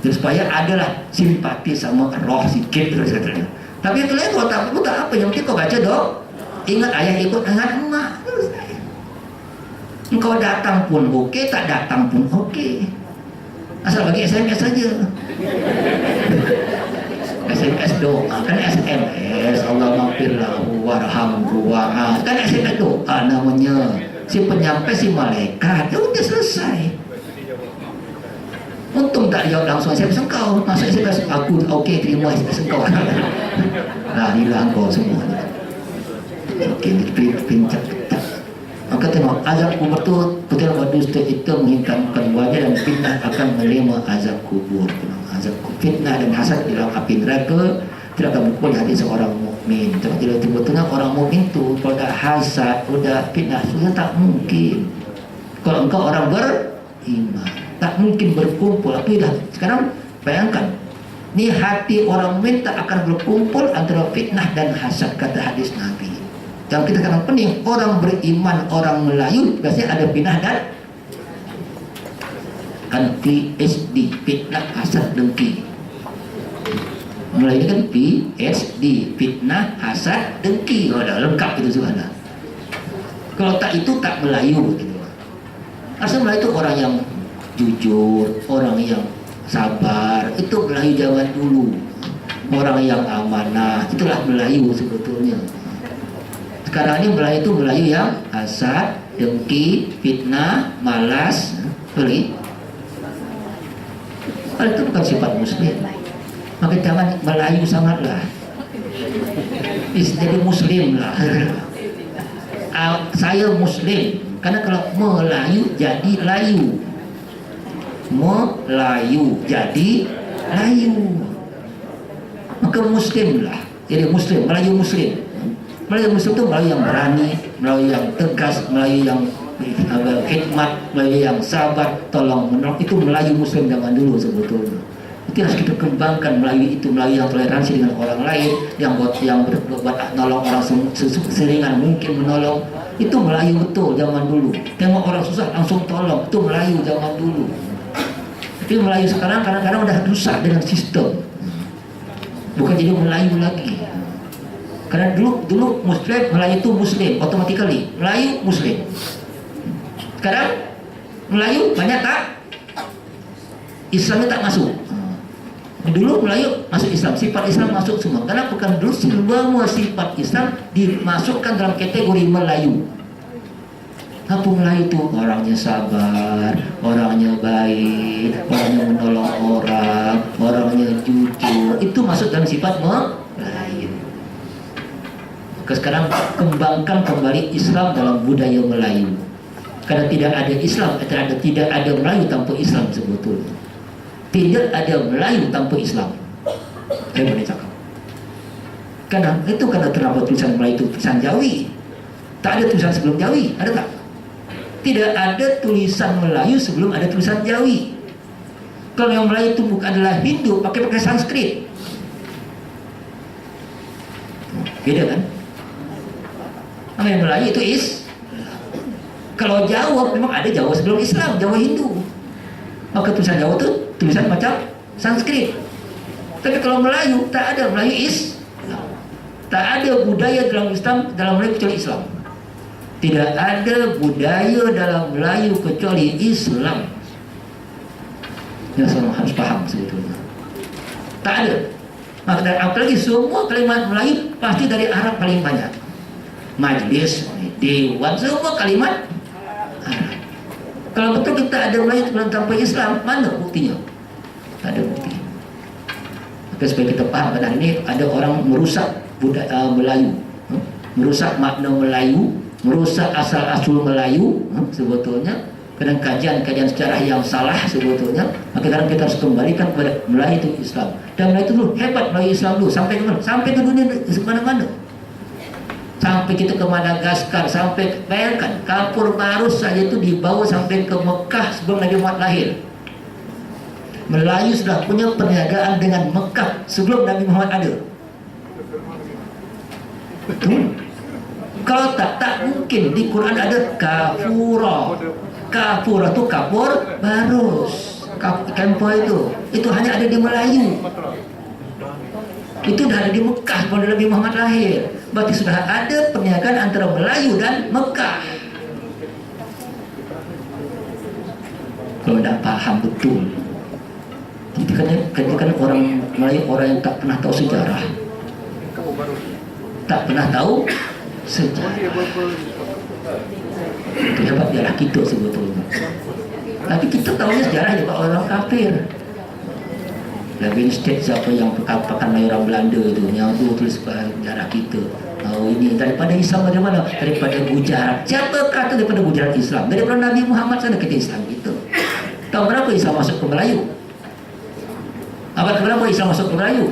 Jadi supaya adalah simpati sama roh sikit katanya. Tapi itu lain, kalau tak apa, yang penting kau baca doa. Ingat ayah, ikut ingat emak. Engkau datang pun okey, tak datang pun okey. Asal bagi SMS saja. SMS doa, kan SMS Allah maghfirlahu warhamhu wa'af. Kan SMS doa namanya. Si penyampai si malaikat, ya udah selesai. Untung tak jawab langsung SMS engkau. Masuk SMS aku okey, terima SMS engkau. Lah hilang kau semua. Okey, pincak-pincak. Maka tengok azab kubur tu betul pada dusta itu menghinggamkan wajah dan fitnah akan menerima azab kubur. Azab fitnah dan hasad di dalam api neraka tidak akan berkumpul di hati seorang mukmin. Jadi sebetulnya orang mukmin tu kalau dah hasad, udah fitnah, sudah tak mungkin. Kalau engkau orang beriman, tak mungkin berkumpul. Tapi dah sekarang bayangkan, ni hati orang mukmin tak akan berkumpul antara fitnah dan hasad, kata hadis Nabi. Yang kita katakan pening, orang beriman, orang Melayu biasanya ada fitnah dan kan PSD, fitnah, hasad, dengki. Melayu kan PSD, fitnah, hasad, dengki. Oh, dah lengkap itu semua dah. Kalau tak itu tak Melayu gitu. Asal Melayu itu orang yang jujur, orang yang sabar. Itu Melayu zaman dulu. Orang yang amanah, itulah Melayu sebetulnya. Sekarang ini Melayu itu Melayu yang hasad, dengki, fitnah, malas, beli. Hal itu bukan sifat Muslim. Maka jangan Melayu sangatlah. Jadi Muslim lah. Saya Muslim. Karena kalau Melayu jadi Layu. Melayu jadi Layu. Maka Muslim lah. Jadi Muslim, Melayu Muslim. Melayu Muslim itu Melayu yang berani, Melayu yang tegas, Melayu yang khidmat, Melayu yang sabar, tolong menolong. Itu Melayu Muslim zaman dulu sebetulnya. Itu harus kita kembangkan melalui yang toleransi dengan orang lain, yang buat nolong orang seringan mungkin menolong. Itu Melayu betul zaman dulu. Tengok orang susah langsung tolong, itu Melayu zaman dulu. Tapi Melayu sekarang kadang-kadang udah rusak dengan sistem, bukan jadi Melayu lagi. Karena dulu Muslim, Melayu itu Muslim, automatically Melayu Muslim. Sekarang Melayu banyak tak? Islamnya tak masuk. Dulu Melayu masuk Islam, sifat Islam masuk semua. Karena bukan dulu semua sifat Islam dimasukkan dalam kategori Melayu. Apa Melayu itu? Orangnya sabar, orangnya baik, orangnya menolong orang, orangnya jujur. Itu masuk dalam sifat Melayu. Maka sekarang kembangkan kembali Islam dalam budaya Melayu. Karena tidak ada Islam, tidak ada Melayu tanpa Islam sebetulnya. Tidak ada Melayu tanpa Islam. Saya boleh cakap. Karena terdapat tulisan Melayu itu tulisan Jawi. Tak ada tulisan sebelum Jawi, ada tak? Tidak ada tulisan Melayu sebelum ada tulisan Jawi. Kalau yang Melayu itu bukan adalah Hindu, pakai Sanskrit. Beda kan? Nah, yang Melayu itu kalau Jawa memang ada Jawa sebelum Islam, Jawa Hindu. Maka tulisan Jawa itu tulisan macam Sanskrit. Tapi kalau Melayu tak ada, Melayu tak ada budaya dalam Islam, dalam Melayu kecuali Islam. Tidak ada budaya dalam Melayu kecuali Islam. Ya, semua harus paham sebetulnya. Tak ada. Maka apalagi semua kalimat Melayu pasti dari Arab paling banyak. Majlis, dewan, semua kalimat Arab. Kalau betul kita ada Melayu tanpa Islam, mana buktinya? Tak ada bukti. Maka supaya kita paham, pada hari ini ada orang merusak budaya Melayu, merusak makna Melayu, merusak asal-usul Melayu sebetulnya. Kadang kajian sejarah yang salah sebetulnya. Maka sekarang kita harus kembalikan kepada Melayu itu Islam. Dan Melayu itu dulu hebat, Melayu Islam dulu sampai ke mana? Sampai ke dunia mana-mana. Sampai kita ke Madagaskar, sampai bayangkan kapur barus saja itu dibawa sampai ke Mekah sebelum Nabi Muhammad lahir. Melayu sudah punya perniagaan dengan Mekah sebelum Nabi Muhammad ada. Betul. Kalau tak mungkin di Quran ada kafura. Kafura itu kapur barus. Kampo itu hanya ada di Melayu. Itu sudah ada di Mekah sebelum Nabi Muhammad lahir. Berarti sudah ada perniagaan antara Melayu dan Mekah. Kalau tidak paham betul, itu kan orang Melayu orang yang tak pernah tahu sejarah, tak pernah tahu sejarah. Itu hebat sejarah kita sebetulnya. Tapi kita tahunya sejarahnya Pak orang kafir. Winstead siapa yang pakai orang Belanda itu, yang tu tulis sejarah kita. Oh ini daripada Islam dari mana? Daripada Gujarat. Siapa kata daripada Gujarat Islam? Daripada Nabi Muhammad sana kita Islam itu. Tahun berapa Islam masuk ke Melayu? Abad berapa Islam masuk ke Melayu?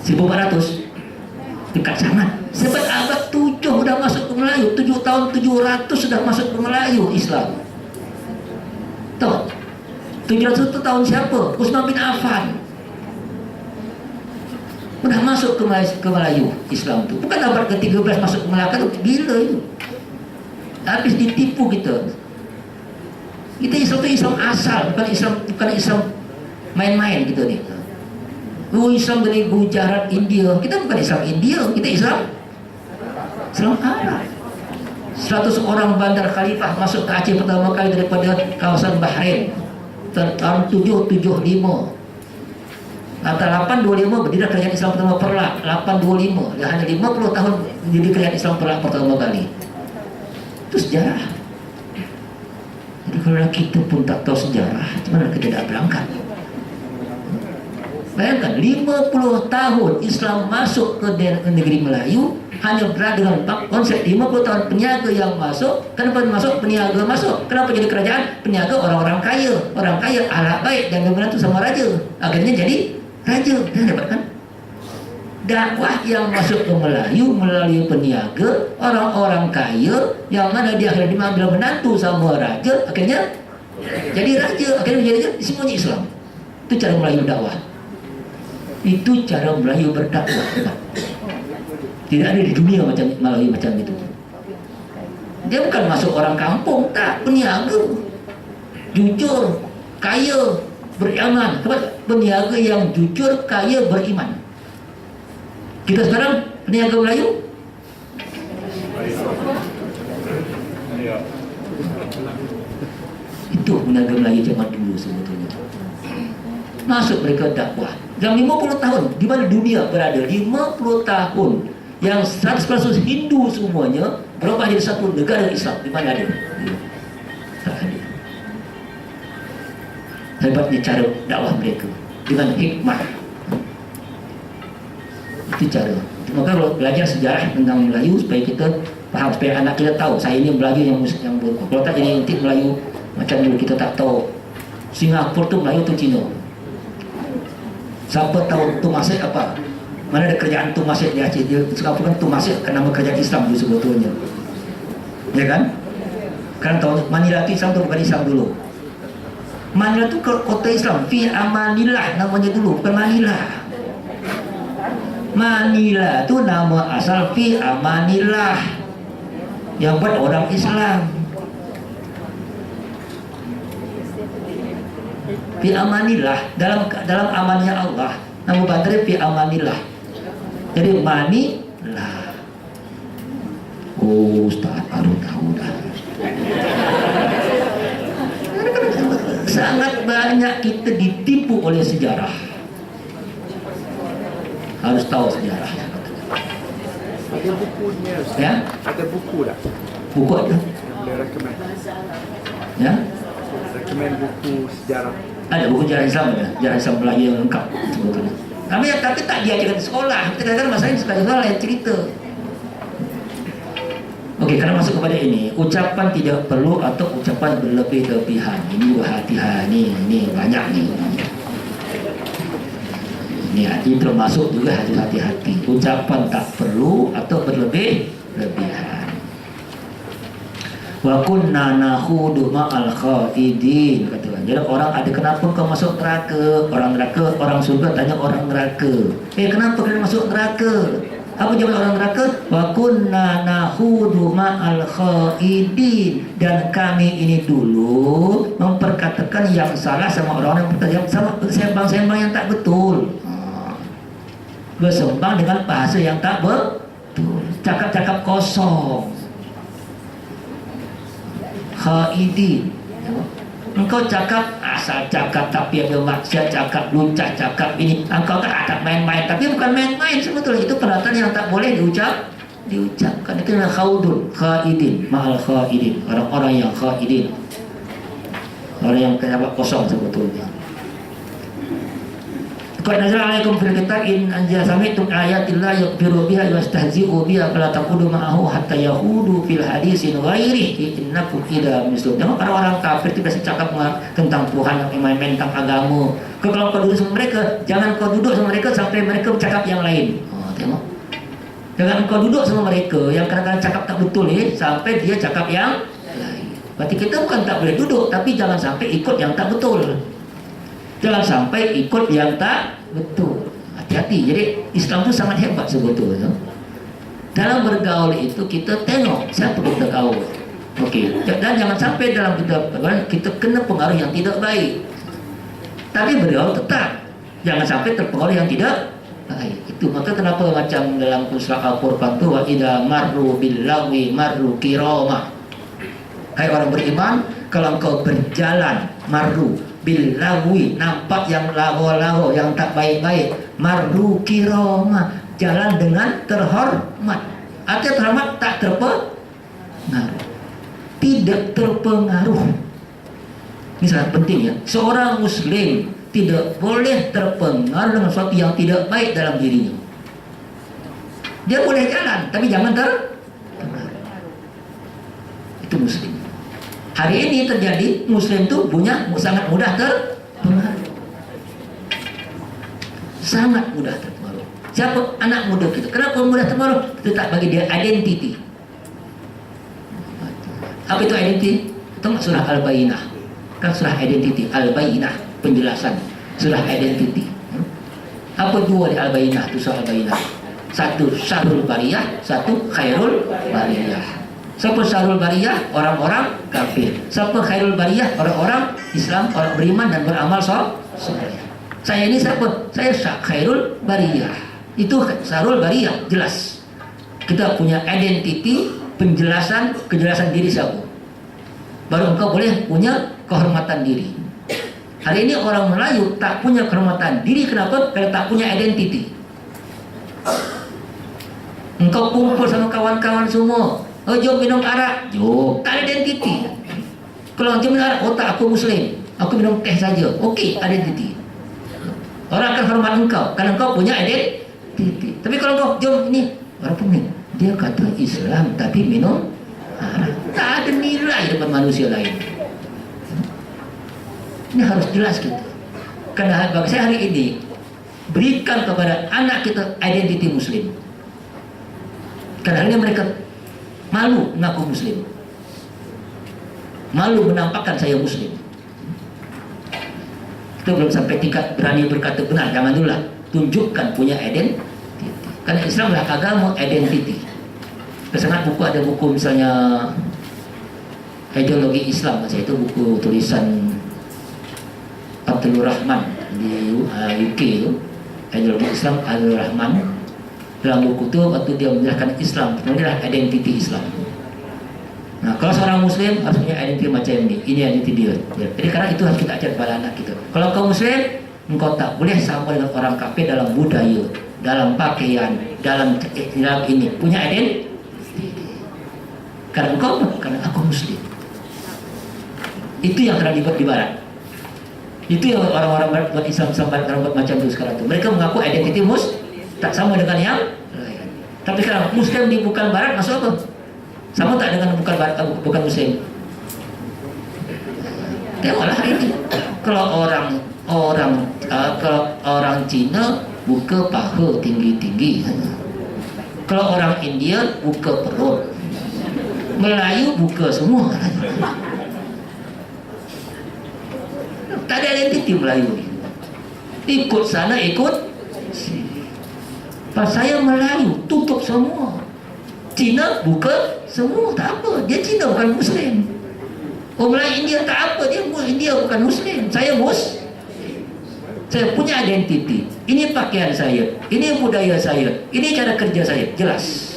1400. Dekat sangat. Sebab abad 7 sudah masuk ke Melayu. 7 tahun 700 sudah masuk ke Melayu Islam. Tahu? 700 itu tahun siapa? Utsman bin Affan. Sudah masuk ke Melayu Islam itu. Bukan abad ke-13 masuk ke Melaka itu gila itu. Habis ditipu kita. Kita Islam itu Islam asal, bukan Islam main-main gitu nih. Islam dari Gujarat India. Kita bukan Islam India, kita Islam Arab. 100 orang bandar khalifah masuk ke Aceh pertama kali daripada kawasan Bahrain tahun 775. Antara 825 berdiri kerajaan Islam pertama Perlak. 825 ya, hanya 50 tahun berdiri kerajaan Islam Perlak pertama kali. Itu sejarah. Jadi kalau kita pun tak tahu sejarah, gimana kita tidak berangkat? Bayangkan 50 tahun Islam masuk ke negeri Melayu, hanya berada dengan konsep 50 tahun peniaga yang masuk. Kenapa masuk? Peniaga masuk. Kenapa jadi kerajaan? Peniaga orang-orang kaya. Orang kaya ahlak baik dan kemudian itu sama raja. Akhirnya jadi raja. Dan dapatkan dakwah yang masuk ke Melayu melalui peniaga, orang-orang kaya yang mana dia akhirnya diambil menantu sama raja. Akhirnya Jadi raja, akhirnya menjadi raja, semuanya Islam. Itu cara Melayu dakwah. Itu cara Melayu berdakwah. Tidak ada di dunia macam Melayu macam itu. Dia bukan masuk orang kampung, tak, peniaga, jujur, kaya, beriman. Peniaga yang jujur, kaya, beriman. Kita sekarang peniaga Melayu. Itu peniaga Melayu zaman dulu sebetulnya. Masuk mereka dakwah. Yang 50 tahun, di mana dunia berada? 50 tahun. Yang 100% Hindu semuanya berubah jadi satu negara Islam. Di mana ada? Tak ada. Hebatnya cara dakwah mereka dengan hikmah. Itu cara. Maka kalau belajar sejarah tentang Melayu supaya kita faham, supaya anak kita tahu saya ini Melayu yang kalau tak jadi intik Melayu macam dulu kita tak tahu Singapura tu Melayu tu Cina. Siapa tahu tu Masjid apa? Mana ada kerajaan tu Masjid di Aceh? Dia Singapura kan tu Masjid kan nama kerajaan Islam dulu sebetulnya. Ya kan? Kan tahu Manila tu Islam tu bukan Islam dulu. Manila tu kota Islam, Fi Amanillah namanya dulu, bukan Manila. Manila tu nama asal Fi Amanillah, yang buat orang Islam. Fi Amanillah, dalam amannya Allah, nama bandar Fi Amanillah. Jadi Manilah. Oh, Ustaz baru tahu dah. Sangat banyak kita ditipu oleh sejarah. Harus tahu sejarah. Ada bukunya Ustaz. Ya? Ada buku tak? Buku ada. Boleh recommend. Ya? Recommend buku sejarah. Ada buku sejarah Islam ada. Sejarah Islam Melayu yang lengkap sebetulnya. Tapi tak diajarkan di sekolah. Kita kadang-kadang masalahnya di sekolah lain cerita. Okey, karena masuk kepada ini, ucapan tidak perlu atau ucapan berlebih-lebihan. Ini hati-hati, ini banyak ni. Ini hati termasuk juga harus hati-hati. Ucapan tak perlu atau berlebih-lebihan. Wa kunna nakhudu ma'al khaidin, kata. Jadi orang ada, kenapa kau masuk neraka? Orang neraka, orang surga tanya orang neraka. Kenapa kau masuk neraka? Apa jawaban orang neraka? Wa kunna nakhudu ma'al khaidin, dan kami ini dulu memperkatakan yang salah sama orang yang sama sembang-sembang yang tak betul. Bersembang dengan bahasa yang tak betul, cakap-cakap kosong. Khaidin. Engkau cakap asal cakap tapi ada maksud, cakap lucah, cakap ini. Engkau tak main-main, tapi bukan main-main sebetulnya. Itu perkataan yang tak boleh diucapkan. Itu adalah khaudun, khaidin, ma'al khaidin. Orang-orang yang khaidin, orang yang cakap kosong sebetulnya. Qad nazala alaikum fil kitab in anja sami'tum ayatillah yakfiru biha wastahzi'u biha fala taqudu ma'ahu hatta yahudu fil hadisin ghairihi innakum idza mislum. Tengok orang-orang kafir itu biasa cakap tentang Tuhan, yang main-main tentang agama. Kalau kau duduk sama mereka, jangan kau duduk sama mereka sampai mereka bercakap yang lain. Tengok. Jangan kau duduk sama mereka yang kadang-kadang cakap tak betul sampai dia cakap yang lain. Berarti kita bukan tak boleh duduk, tapi jangan sampai ikut yang tak betul. Jangan sampai ikut yang tak betul. Hati-hati. Jadi Islam itu sangat hebat sebetulnya. Dalam bergaul itu kita tengok siapa kita gaul. Okey. Dan jangan sampai dalam kita kena pengaruh yang tidak baik. Tapi bergaul tetap. Jangan sampai terpengaruh yang tidak baik. Itu maka kenapa macam dalam surah Al-Furqan tu wa idza marru bil lagwi marru kirama. Hai orang beriman, kalau engkau berjalan marru bil lagwi, nampak yang lago-lago, yang tak baik-baik, marru kirama, jalan dengan terhormat. Artinya terhormat tak terpengaruh, tidak terpengaruh. Ini sangat penting ya. Seorang muslim tidak boleh terpengaruh dengan sesuatu yang tidak baik dalam dirinya. Dia boleh jalan, tapi jangan terpengaruh. Itu muslim. Hari ini terjadi muslim itu sangat mudah terpengaruh. Sangat mudah terpengaruh. Siapa anak muda kita? Kenapa mudah terpengaruh? Kita tak bagi dia identiti. Apa itu identiti? Tengok surah Al-Bayyinah. Kan surah identity, Al-Bayyinah, penjelasan surah identity. Apa dua di Al-Bayyinah itu surah Al-Bayyinah? Satu Syarul Bariyah, satu Khairul Bariyah. Siapa Syarul Bariyah? Orang-orang kafir. Siapa Khairul Bariyah? Orang-orang Islam, orang beriman dan beramal soleh. Saya ini siapa? Saya Khairul Bariyah. Itu Syarul Bariyah, jelas. Kita punya identity, penjelasan, kejelasan diri siapa. Baru engkau boleh punya kehormatan diri. Hari ini orang Melayu tak punya kehormatan diri. Kenapa? Karena tak punya identity. Engkau kumpul sama kawan-kawan semua, oh jom minum arak, jom, tak ada identity. Kalau jom minum arak, oh tak, aku Muslim, aku minum teh saja, okey, identity. Orang akan hormat engkau karena engkau punya identity. Tapi kalau engkau jom ini, orang pun dia kata Islam tapi minum arak, tak ada nilai depan manusia lain. Ini harus jelas kita. Karena bagi saya hari ini, berikan kepada anak kita identiti Muslim. Karena akhirnya mereka malu mengaku Muslim, malu menampakkan saya Muslim. Itu belum sampai tingkat berani berkata benar. Jangan dulu lah, tunjukkan punya identiti. Karena Islam adalah agama identiti. Kesangat buku, ada buku misalnya Ideologi Islam, saya itu buku tulisan Abdul Rahman di UK itu, Ideologi Islam Abdul Rahman. Dalam buku itu waktu dia menjelaskan Islam, itu adalah identiti Islam. Nah, kalau seorang Muslim harus punya identiti macam ini identiti dia. Jadi karena itu harus kita ajar kepada anak kita. Kalau kau Muslim, engkau tak boleh sama dengan orang kafir dalam budaya, dalam pakaian, dalam ini punya identiti. Karena engkau, karena aku Muslim. Itu yang telah dibuat di Barat. Itu yang orang-orang buat Islam orang buat macam itu sekarang itu. Mereka mengaku identiti tak sama dengan yang lain. Tapi sekarang Muslim di bukan Barat masuk apa? Sama tak dengan bukan Barat, bukan Muslim? Tengoklah hari ini. Kalau orang Cina buka paha tinggi-tinggi. Kalau orang India buka perut. Melayu buka semua. Tak ada identiti Melayu. Ikut sana, ikut sini. Pas saya Melayu, tutup semua. Cina buka semua, tak apa. Dia Cina bukan Muslim. Orang Melayu India tak apa, dia India bukan Muslim. Saya Muslim. Saya punya identiti. Ini pakaian saya, ini budaya saya, ini cara kerja saya. Jelas.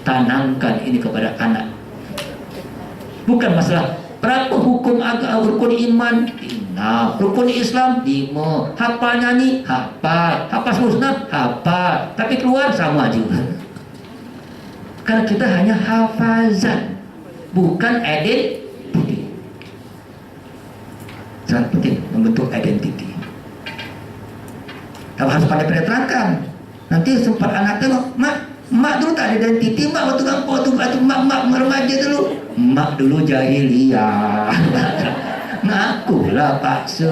Tanamkan ini kepada anak. Bukan masalah berapa hukum agama, rukun iman 6, rukun Islam 5, hafal nyanyi, hafal sunnah, hafal, tapi keluar sama juga. Karena kita hanya hafazan, bukan identiti. Sangat penting membentuk identiti. Tapi harus pandai terangkan. Nanti sempat anak tengok, mak dulu tak ada identiti, mak waktu kampung tu, mak remaja dulu. Mak dulu jahiliyah. Ngakulah paksa.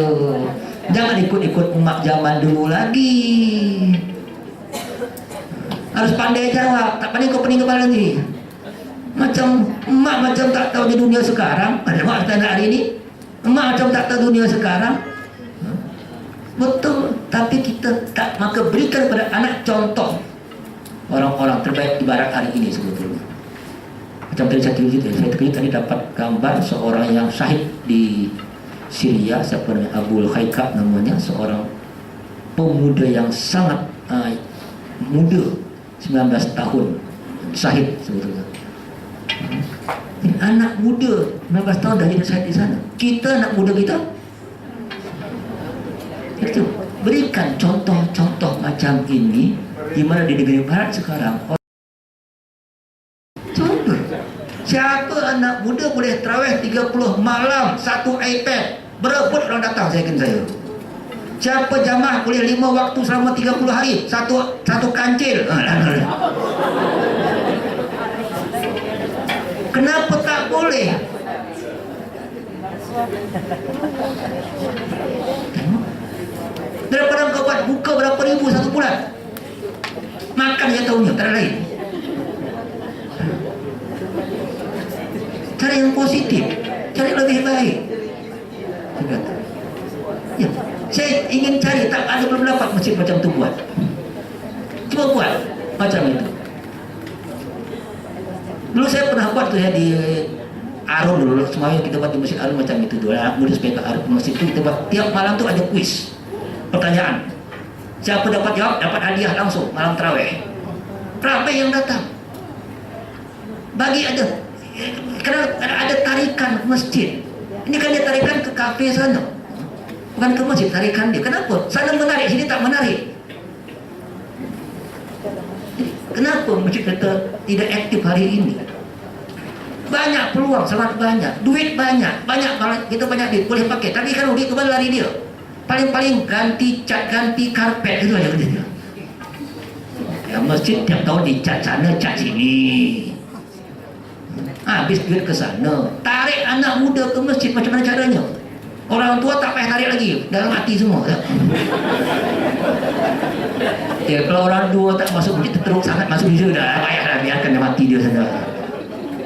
Jangan ikut-ikut emak zaman dulu lagi. Harus pandai jawab. Tak pandai kau pening kepala sendiri. Macam emak macam tak tahu di dunia sekarang. Ada mak tanda hari ini. Emak macam tak tahu dunia sekarang. Betul. Tapi kita tak, maka berikan pada anak contoh orang-orang terbaik di Barat hari ini sebetulnya. Macam tadi saya terkejut tadi dapat gambar seorang yang syahid di Syria, siapa namanya, Abul Khaika namanya, seorang pemuda yang sangat muda, 19 tahun, syahid sebetulnya. Anak muda 19 tahun dah jadi syahid di sana. Kita anak muda kita itu berikan contoh-contoh macam ini di mana di negeri Barat sekarang. Contoh, siapa anak muda boleh tarawih 30 malam, satu iPad, berebut orang datang saya. Siapa jamaah boleh 5 waktu selama 30 hari, satu kancil. Kenapa tak boleh? Daripada kau buat buka berapa ribu satu bulan, makan je tahunya, tak ada lain. Cara yang positif. cari lebih baik. Ya, saya ingin cari, tak ada, belum dapat masjid macam tu buat. Coba buat macam itu. Dulu saya pernah buat tuh ya di Arun dulu, semuanya kita buat di Masjid Arun macam itu dulu. Anak muda supaya ke Arun masjid itu kita buat tiap malam tuh ada kuis, pertanyaan. Siapa dapat jawab dapat hadiah langsung malam tarawih. Ramai yang datang. Bagi ada, karena ada tarikan ke masjid. Ini kan dia tarikan ke kafe sana, bukan ke masjid tarikan dia. Kenapa? Sana menarik, sini tak menarik. Kenapa masjid kita tidak aktif hari ini? Banyak peluang, sangat banyak. Duit banyak, kita banyak duit, boleh pakai. Tapi kan duit kemana lari dia? Paling-paling ganti cat, ganti karpet, itu aja kerjanya. Ya, masjid tiap tahun dicat sana, cat sini. Habis duit ke sana. Tarik anak muda ke masjid, macam mana caranya? Orang tua tak payah tarik lagi, dalam hati semua. Ya, kalau orang tua tak masuk masjid, teruk sangat masuk dia dah. Payahlah, biarkan dia mati dia sana.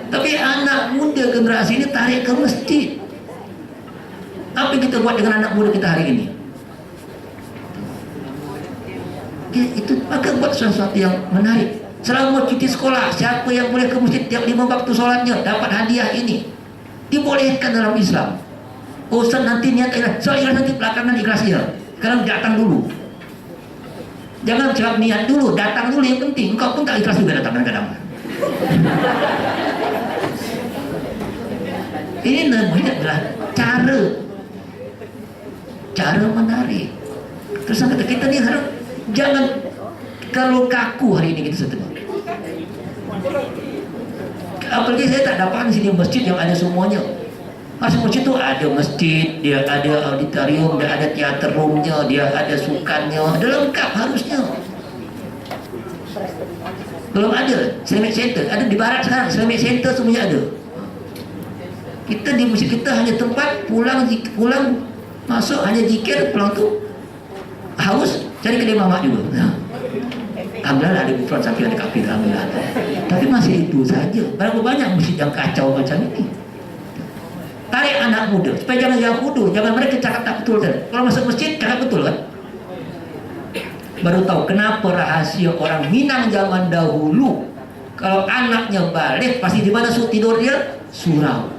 Tapi anak muda generasi ini tarik ke masjid. Apa yang kita buat dengan anak muda kita hari ini? Ya, itu maka buat sesuatu yang menarik. Selama cuti sekolah, siapa yang boleh ke masjid tiap 5 waktu solatnya dapat hadiah ini. Dibolehkan dalam Islam. Ustaz nanti niat ikhlas, soal ikhlas nanti belakangan ikhlasnya. Sekarang datang dulu. Jangan jawab niat dulu, datang dulu yang penting. Engkau pun tak ikhlas juga datang kadang-kadang. Ini namanya adalah cara menarik. Terus kata kita ni harus jangan kalau kaku hari ini kita setengah. Apalagi saya tak dapat di sini masjid yang ada semuanya. Masuk masjid tu ada masjid, dia ada auditorium, dia ada teater roomnya, dia ada sukannya, ada lengkap harusnya. Belum ada Islamic Center, ada di barat sekarang Islamic Center semuanya ada. Kita di masjid kita hanya tempat pulang masuk hanya zikir, pulang tu haus cari kedai mamak juga. Nah, alhamdulillah ada gufran sampai ada kafir, alhamdulillah. Tapi masih itu saja. Berapa banyak masjid yang kacau macam ini? Tarik anak muda supaya jangan jauh bodoh, jangan mereka cakap tak betul kan. Kalau masuk masjid cakap betul kan. Baru tahu kenapa rahasia orang Minang zaman dahulu kalau anaknya balik pasti di mana tidur dia? Surau.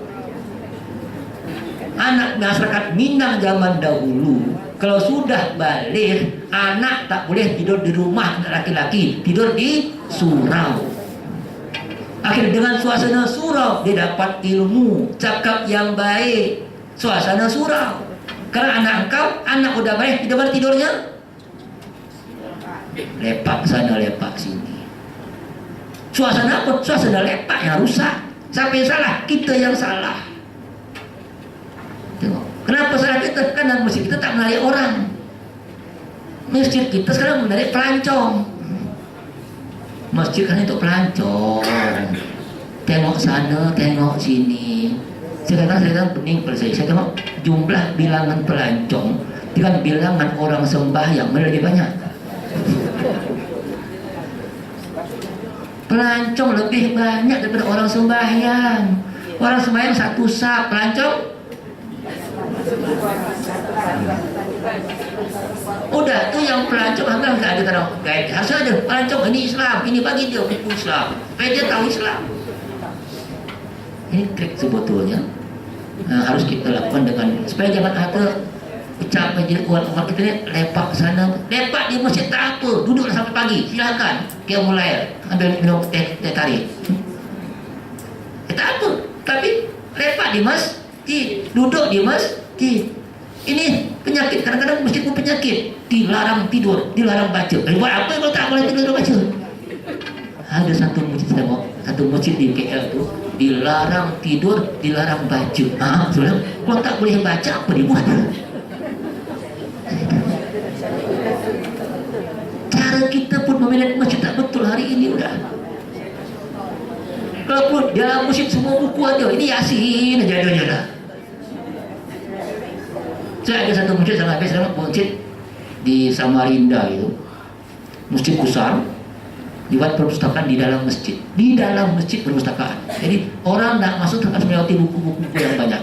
Anak masyarakat Minang zaman dahulu kalau sudah balik anak tak boleh tidur di rumah laki-laki, tidur di surau. Akhirnya dengan suasana surau dia dapat ilmu, cakap yang baik, suasana surau. Karena anak udah balik, di mana tidurnya? Lepak sana, lepak sini. Suasana apa? Suasana lepak yang rusak. Siapa yang salah? Kita yang salah. Tengok. Kenapa salah kita? Karena masjid kita tak menarik orang. Masjid kita sekarang menarik pelancong. Masjid kan untuk pelancong. Tengok sana, tengok sini. Sekarang pening pada saya tengok jumlah bilangan pelancong dengan bilangan orang sembahyang mana lebih banyak? Pelancong lebih banyak daripada orang sembahyang. Orang sembahyang satu saf, pelancong udah tu yang pelancong hampir tak ada tahu. Harus ada pelancong ini Islam, ini bagi dia buku Islam, supaya dia tahu Islam. Ini trik sebetulnya harus kita lakukan dengan supaya jangan ada ucapan jadi umat kita ni lepak sana, lepak di masjid tak apa, duduklah sampai pagi, silakan. Dia mulai ambil minum teh tarik. Tak apa, tapi lepak di masjid, duduk di masjid. Ini penyakit, kadang-kadang masjid pun penyakit. Dilarang tidur, dilarang baca. Buat apa kalau tak boleh tidur baca? Ada satu masjid di KL tu dilarang tidur, dilarang baca. Sudah, kalau tak boleh baca apa dibuat? Cara kita pun memanage masjid tak betul hari ini udah. Kalau pun dalam masjid semua buku ada, ini Yasin aja adanya dah. Saya ada satu masjid sama habis masjid di Samarinda itu, masjid besar, dibuat perpustakaan di dalam masjid perpustakaan. Jadi orang nak masuk harus melewati buku-buku yang banyak.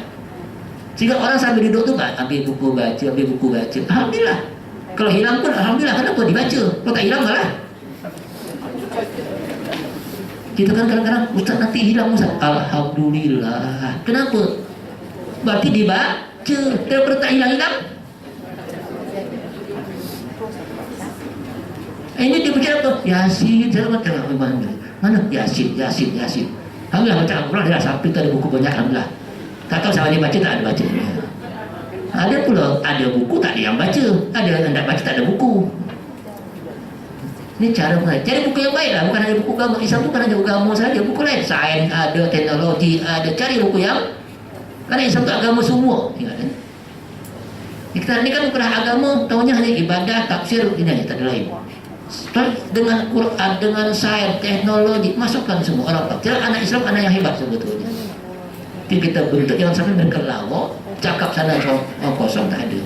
Sehingga orang sambil duduk tu ambil buku baca, ambil buku baca. Alhamdulillah. Kalau hilang pun alhamdulillah, kenapa dibaca? Kalau tak hilang malah. Kita kan kadang-kadang, Ustaz nanti hilang Ustaz. Alhamdulillah. Kenapa? Berarti dibaca. Daripada tak hilang-hilang. Ini dia baca apa? Yasin. Saya macam mana? Yasin. Alhamdulillah baca Al-Quran. Dia sampai tu ada buku banyak. Alhamdulillah. Tak tahu sama dia baca, tak ada baca. Ada pula, ada buku tak ada yang baca. Ada yang tak baca, tak ada buku. Ini cara mulai. Cari buku yang baik lah. Bukan hanya buku agama. Islam bukan hanya agama saja. Buku lain. Sains ada, teknologi ada. Cari buku yang, karena Islam itu agama semua. Ingat kan? Kita ni kan bukan agama. Tahunya hanya ibadah, tafsir. Ini aja, tak ada lain. Dengan Quran, dengan sains, teknologi, masukkan semua orang tahu. Jadi anak Islam anak yang hebat sebetulnya. Jadi kita bentuk, jangan sampai mereka lawak, cakap sana kosong, tak ada.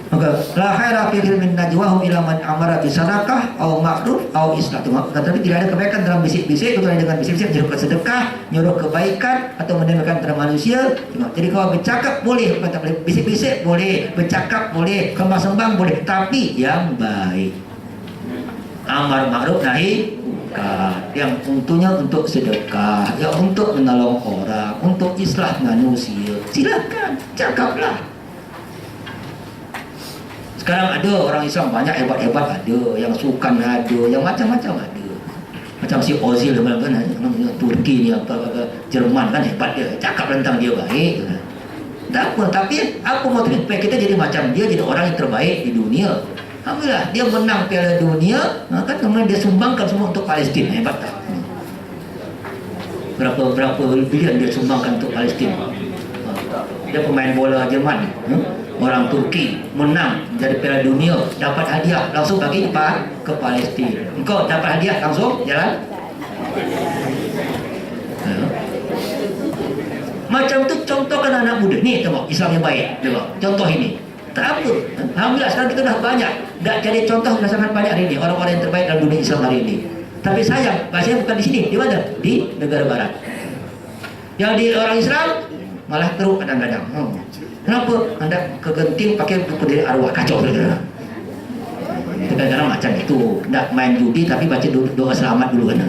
Maka la khaira fi min najwahum ila man amara bi sadaqah au ma'ruf au islah. Tetapi tidak ada kebaikan dalam bisik-bisik kecuali dengan bisik-bisik nyuruh ke sedekah, nyuruh kebaikan atau mendengarkan antara manusia. Jadi kalau bercakap boleh, kata boleh, bisik-bisik boleh, bercakap boleh, kembang-sembang boleh, tapi yang baik. Amar ma'ruf nahi munkar, yang tentunya untuk sedekah, yang untuk menolong orang, untuk islah manusia. Silakan, cakaplah. Sekarang ada orang Islam banyak hebat-hebat, ada yang sukan, ada yang macam-macam ada. Macam si Ozil mana Turki ni, apa Jerman kan hebat dia, cakap tentang dia baik. Tak apa, tapi apa motif supaya kita jadi macam dia, jadi orang yang terbaik di dunia. Alhamdulillah dia menang Piala Dunia, kan kemudian dia sumbangkan semua untuk Palestin. Hebat tak? Berapa bilion dia sumbangkan untuk Palestin. Dia pemain bola Jerman, orang Turki menang dari Piala Dunia, dapat hadiah langsung bagi ke Palestin. Engkau dapat hadiah langsung jalan. Macam tu contohkan anak muda. Ni tengok Islam yang baik. Tengok contoh ini. Tak apa. Alhamdulillah sekarang kita dah banyak. Dah jadi contoh dah sangat banyak hari ini. Orang-orang yang terbaik dalam dunia Islam hari ini. Tapi sayang, bahasanya bukan di sini. Di mana? Di negara barat. Yang di orang Islam malah teruk kadang-kadang. Kenapa? Anda kegenting pakai buku dari arwah, kacau saja. Kadang-kadang macam itu. Nak main judi tapi baca doa selamat dulu kan.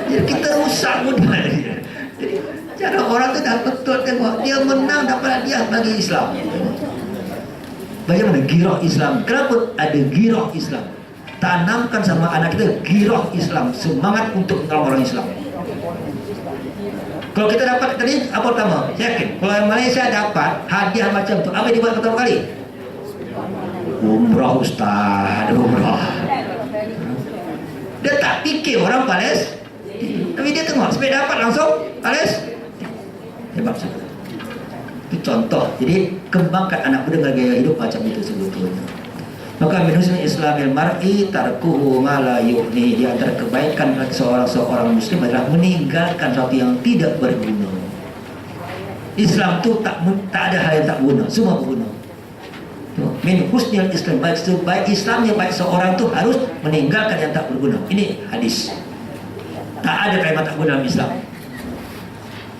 Jadi kita rusak mudah. Jadi cara orang tu dah betul tengok dia menang dapat hadiah bagi Islam. Bagaimana giroh Islam? Kenapa ada giroh Islam? Tanamkan sama anak kita giroh Islam, semangat untuk menolong orang Islam. Kalau kita dapat tadi apa pertama? Yakin. Kalau Malaysia dapat hadiah macam tu, apa yang dibuat pertama kali? Umrah Ustaz, umrah. Dia tak fikir orang Palestin, tapi dia tengok supaya dapat langsung Palestin. Hebat sekali. Itu contoh. Jadi kembangkan anak muda dengan gaya hidup macam itu sebetulnya. Maka min husni islamil mar'i tarkuhu ma la yughni. Di antara kebaikan seorang muslim adalah meninggalkan sesuatu yang tidak berguna. Islam tu tak ada hal yang tak guna, semua berguna. Min husnil islam, baik Islamnya baik seorang tu harus meninggalkan yang tak berguna. Ini hadis. Tak ada kalimat tak guna dalam Islam.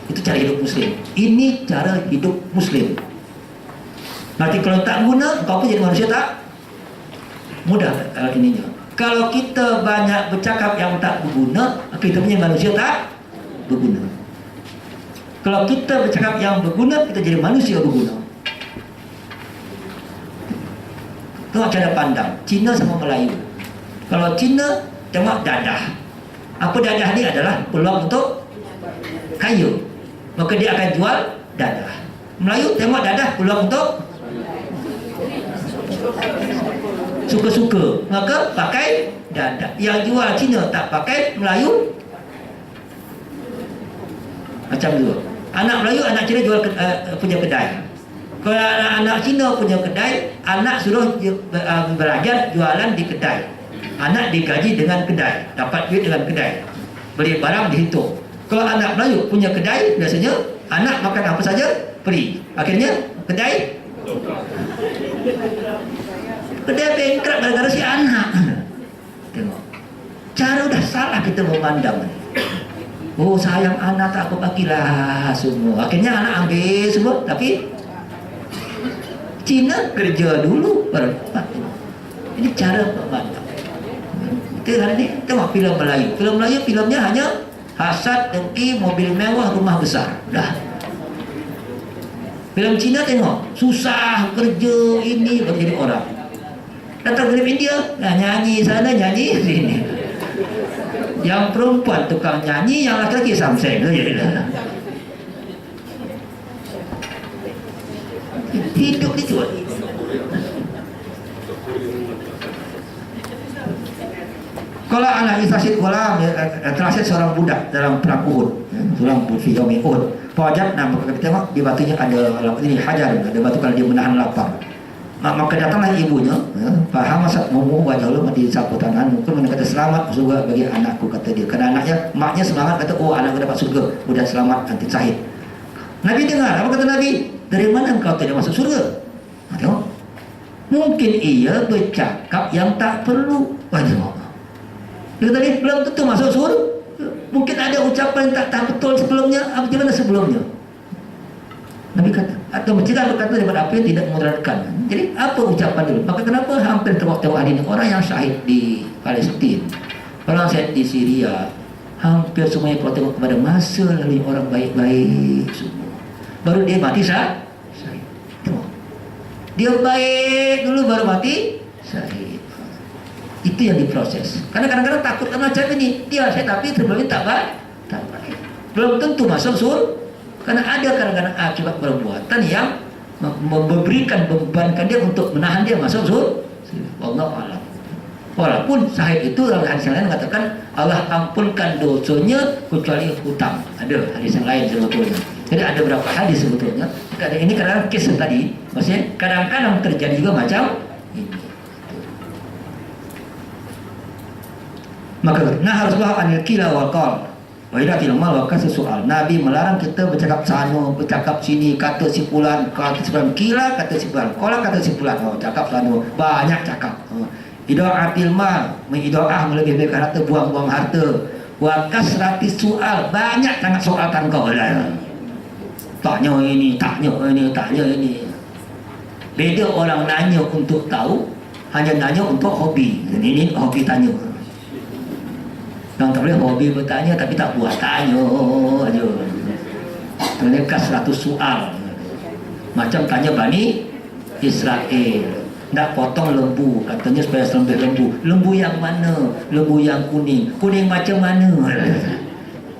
Itu cara hidup muslim. Ini cara hidup muslim. Nanti kalau tak guna, kau pun jadi manusia tak mudah ininya. Kalau kita banyak bercakap yang tak berguna, kita punya manusia tak berguna. Kalau kita bercakap yang berguna, kita jadi manusia berguna. Tengok cara pandang Cina sama Melayu. Kalau Cina tengok dadah. Apa dadah ni adalah peluang untuk kaya, maka dia akan jual dadah. Melayu tengok dadah peluang untuk suka-suka, maka pakai dadah. Yang jual Cina tak pakai, Melayu macam tu. Anak Melayu, anak Cina jual punya kedai. Kalau anak Cina punya kedai, anak suruh belajar jualan di kedai. Anak digaji dengan kedai, dapat duit dengan kedai, beli barang dihitung. Kalau anak Melayu punya kedai, biasanya anak makan apa saja free. Akhirnya kedai bankrupt gara-gara si anak. Tengok, cara udah salah kita memandang. Oh sayang anak tak aku bagilah semua. Akhirnya anak ambil semua, tapi Cina kerja dulu baru dapat. Ini cara memandang. Kita hari ini tengok filem Melayu. Filem Melayu filmnya hanya hasad, dengki, mobil mewah, rumah besar. Dah. Filem Cina tengok susah kerja ini menjadi orang. Datang film India, nah, nyanyi sana nyanyi sini. Yang perempuan tukang nyanyi, yang laki-laki samseng. Hidup itu. Kalau anak Isasid Ghulam terakhir seorang budak dalam perang Uhud, dalam film Uhud. Pojat, nah kita tengok di batunya ada ini hajar, ada batu kalau dia menahan lapar. Maka datanglah ibunya, faham masat mumu wajah lu di sapu tangan, mungkin kata selamat juga bagi anakku, kata dia. Karena anaknya, maknya semangat kata, oh anakku dapat surga, udah selamat nanti syahid. Nabi dengar, apa kata Nabi? Dari mana engkau tidak masuk surga? Nah, tengok. Mungkin ia bercakap yang tak perlu. Wah, tengok. Dia tadi belum tentu masuk surga. Mungkin ada ucapan yang tak betul sebelumnya. Apa gimana sebelumnya? Nabi kata, atau mencegah berkata daripada apa yang tidak memudaratkan. Jadi apa ucapan dulu? Maka kenapa hampir tengok-tengok hari ini orang yang syahid di Palestin, orang syahid di Syria, hampir semuanya kalau tengok kepada masa lalu orang baik-baik semua. Baru dia mati syahid. Tengok. Dia baik dulu baru mati syahid. Itu yang diproses. Karena kadang-kadang takut karena macam ini. Dia syahid tapi sebelumnya tak baik. Belum tentu masuk surga. Karena ada kadang-kadang akibat perbuatan yang memberikan bebankan dia untuk menahan dia masuk surga. Wallahu a'lam. Walaupun syahid itu dalam hadis yang lain mengatakan Allah ampunkan dosanya kecuali hutang. Ada hadis yang lain sebetulnya. Jadi ada beberapa hadis sebetulnya. Ini kadang-kadang kes tadi, maksudnya kadang-kadang terjadi juga macam ini. Maka Rasulullah anil kila wal qal. Wa idza tilmal wa soal. Nabi melarang kita bercakap sana, bercakap sini, kata simpulan, kila kata simpulan, qala kata simpulan. Oh, cakap sana, banyak cakap. Idaatil mal, mengidoah melebih-lebihkan harta, buang-buang harta. Wa kasrati soal, banyak sangat soalkan kau lah. Tanya ini, tanya ini, tanya ini. Beda orang nanya untuk tahu, hanya nanya untuk hobi. Ini hobi tanya. Yang tak boleh hobi bertanya tapi tak buat tanya aja. Mereka 100 soal. Macam tanya Bani Israel. Tak potong lembu, katanya supaya selembih lembu. Lembu yang mana? Lembu yang kuning. Kuning macam mana?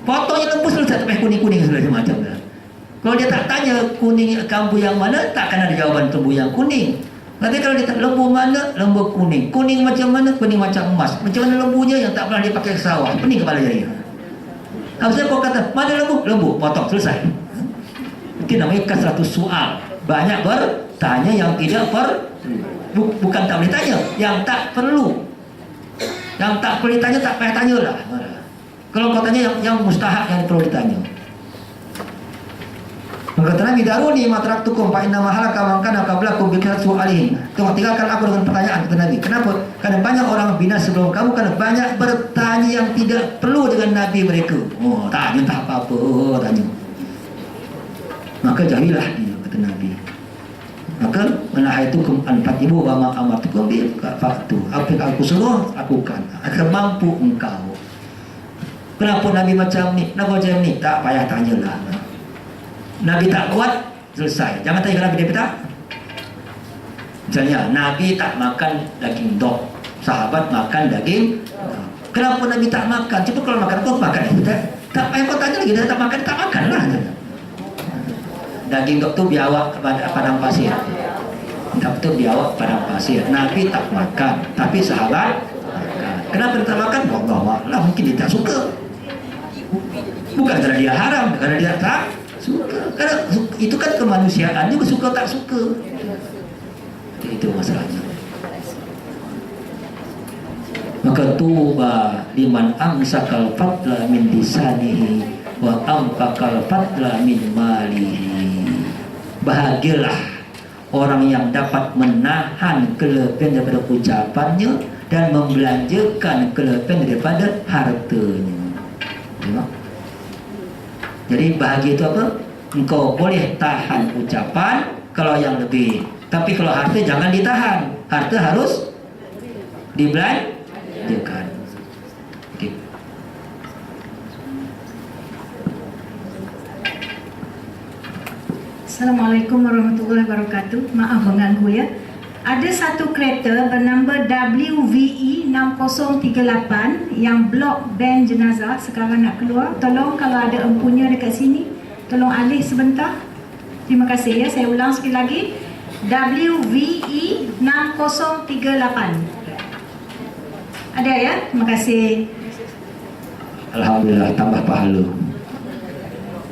Potongnya lembu selesai sampai kuning-kuning selesai macam dah. Kalau dia tak tanya kuning kambu yang mana, takkan ada jawaban lembu yang kuning. Nanti kalau dia tak lembu mana, lembu kuning. Kuning macam mana? Kuning macam emas. Macam mana lembunya yang tak pernah dia pakai ke sawah? Pening kepala jari. Harusnya kau kata, mana lembu? Lembu, potong, selesai. Itu namanya kasratus soal. Banyak bertanya yang tidak bukan tak boleh tanya, yang tak perlu. Yang tak perlu ditanya, tak payah tanya lah. Kalau kau tanya yang mustahak yang perlu ditanya. Maka Nabi daruni matraktukum fa inna mahalaka man kana qablakum bi kasrati alihim. Tengok, tinggalkan aku dengan pertanyaan, kata Nabi. Kenapa? Karena banyak orang binasa sebelum kamu karena banyak bertanya yang tidak perlu dengan Nabi mereka. Oh, tanya tak apa-apa, tanya. Maka jauhilah dia, kata Nabi. Maka menahaitukum an fatibu wa ma amartukum bi fa'tu. Apa yang aku suruh lakukan. Akan mampu engkau. Kenapa Nabi macam ni? Kenapa macam ni? Tak payah tanyalah. Nabi tak kuat, selesai. Jangan tanya Nabi dia tak. Misalnya Nabi tak makan daging dog, sahabat makan daging. Kenapa Nabi tak makan? Cuma kalau makan kau makan. Tak payah kau tanya lagi. Dia tak makan, tak makan lah. Daging dog tu biawak kepada padang pasir. Dog tu biawak padang pasir. Nabi tak makan, tapi sahabat makan. Kenapa dia tak makan? Allah, mungkin dia tak suka. Bukan kerana dia haram, kerana dia tak suka. Karena itu kan kemanusiaan juga, suka tak suka. Itu masalahnya. Maka tuba liman amsakal fadla min lisanihi wa amfakal fadla min malihi. Bahagialah orang yang dapat menahan kelebihan daripada ucapannya dan membelanjakan kelebihan daripada hartanya. Tengok. Jadi bahagia itu apa? Engkau boleh tahan ucapan kalau yang lebih, tapi kalau harta jangan ditahan. Harta harus dibelanjakan. Oke. Assalamualaikum warahmatullahi wabarakatuh. Maaf mengganggu ya. Ada satu kereta bernambah WVE 6038 yang blok ban jenazah sekarang nak keluar. Tolong kalau ada empunya dekat sini, tolong alih sebentar. Terima kasih ya. Saya ulang sekali lagi. WVE 6038. Ada ya? Terima kasih. Alhamdulillah tambah pahala.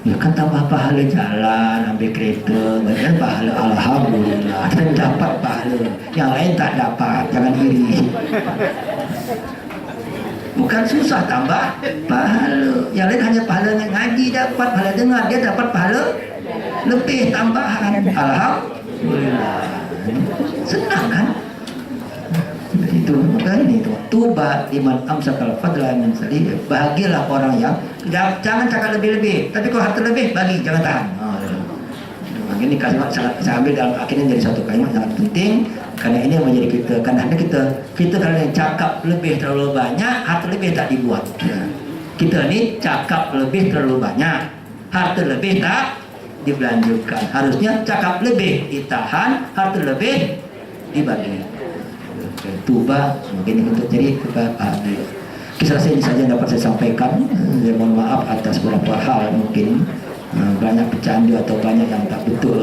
Ya kan tambah pahala jalan, ambil kereta, kan pahala. Alhamdulillah, dan dapat pahala. Yang lain tak dapat, jangan iri. Bukan susah tambah pahala. Yang lain hanya pahala ngaji dapat, pahala dengar, dia dapat pahala lebih tambahan. Alhamdulillah. Senang kan? Itu kan itu tuba liman amsakal fadla min salih. Bahagialah orang yang jangan cakap lebih-lebih, tapi kalau harta lebih bagi, jangan tahan. Ini kalimat saya ambil dalam akhirnya jadi satu kalimat sangat penting karena ini menjadi kita, karena kita kalau yang cakap lebih terlalu banyak, harta lebih tak dibuat. Kita ni cakap lebih terlalu banyak, harta lebih tak dibelanjakan. Harusnya cakap lebih ditahan, harta lebih dibagi. Tuba mungkin untuk jadi bahagia. Kisah saya ini saja dapat saya sampaikan. Saya mohon maaf atas beberapa hal mungkin banyak bercanda atau banyak yang tak betul.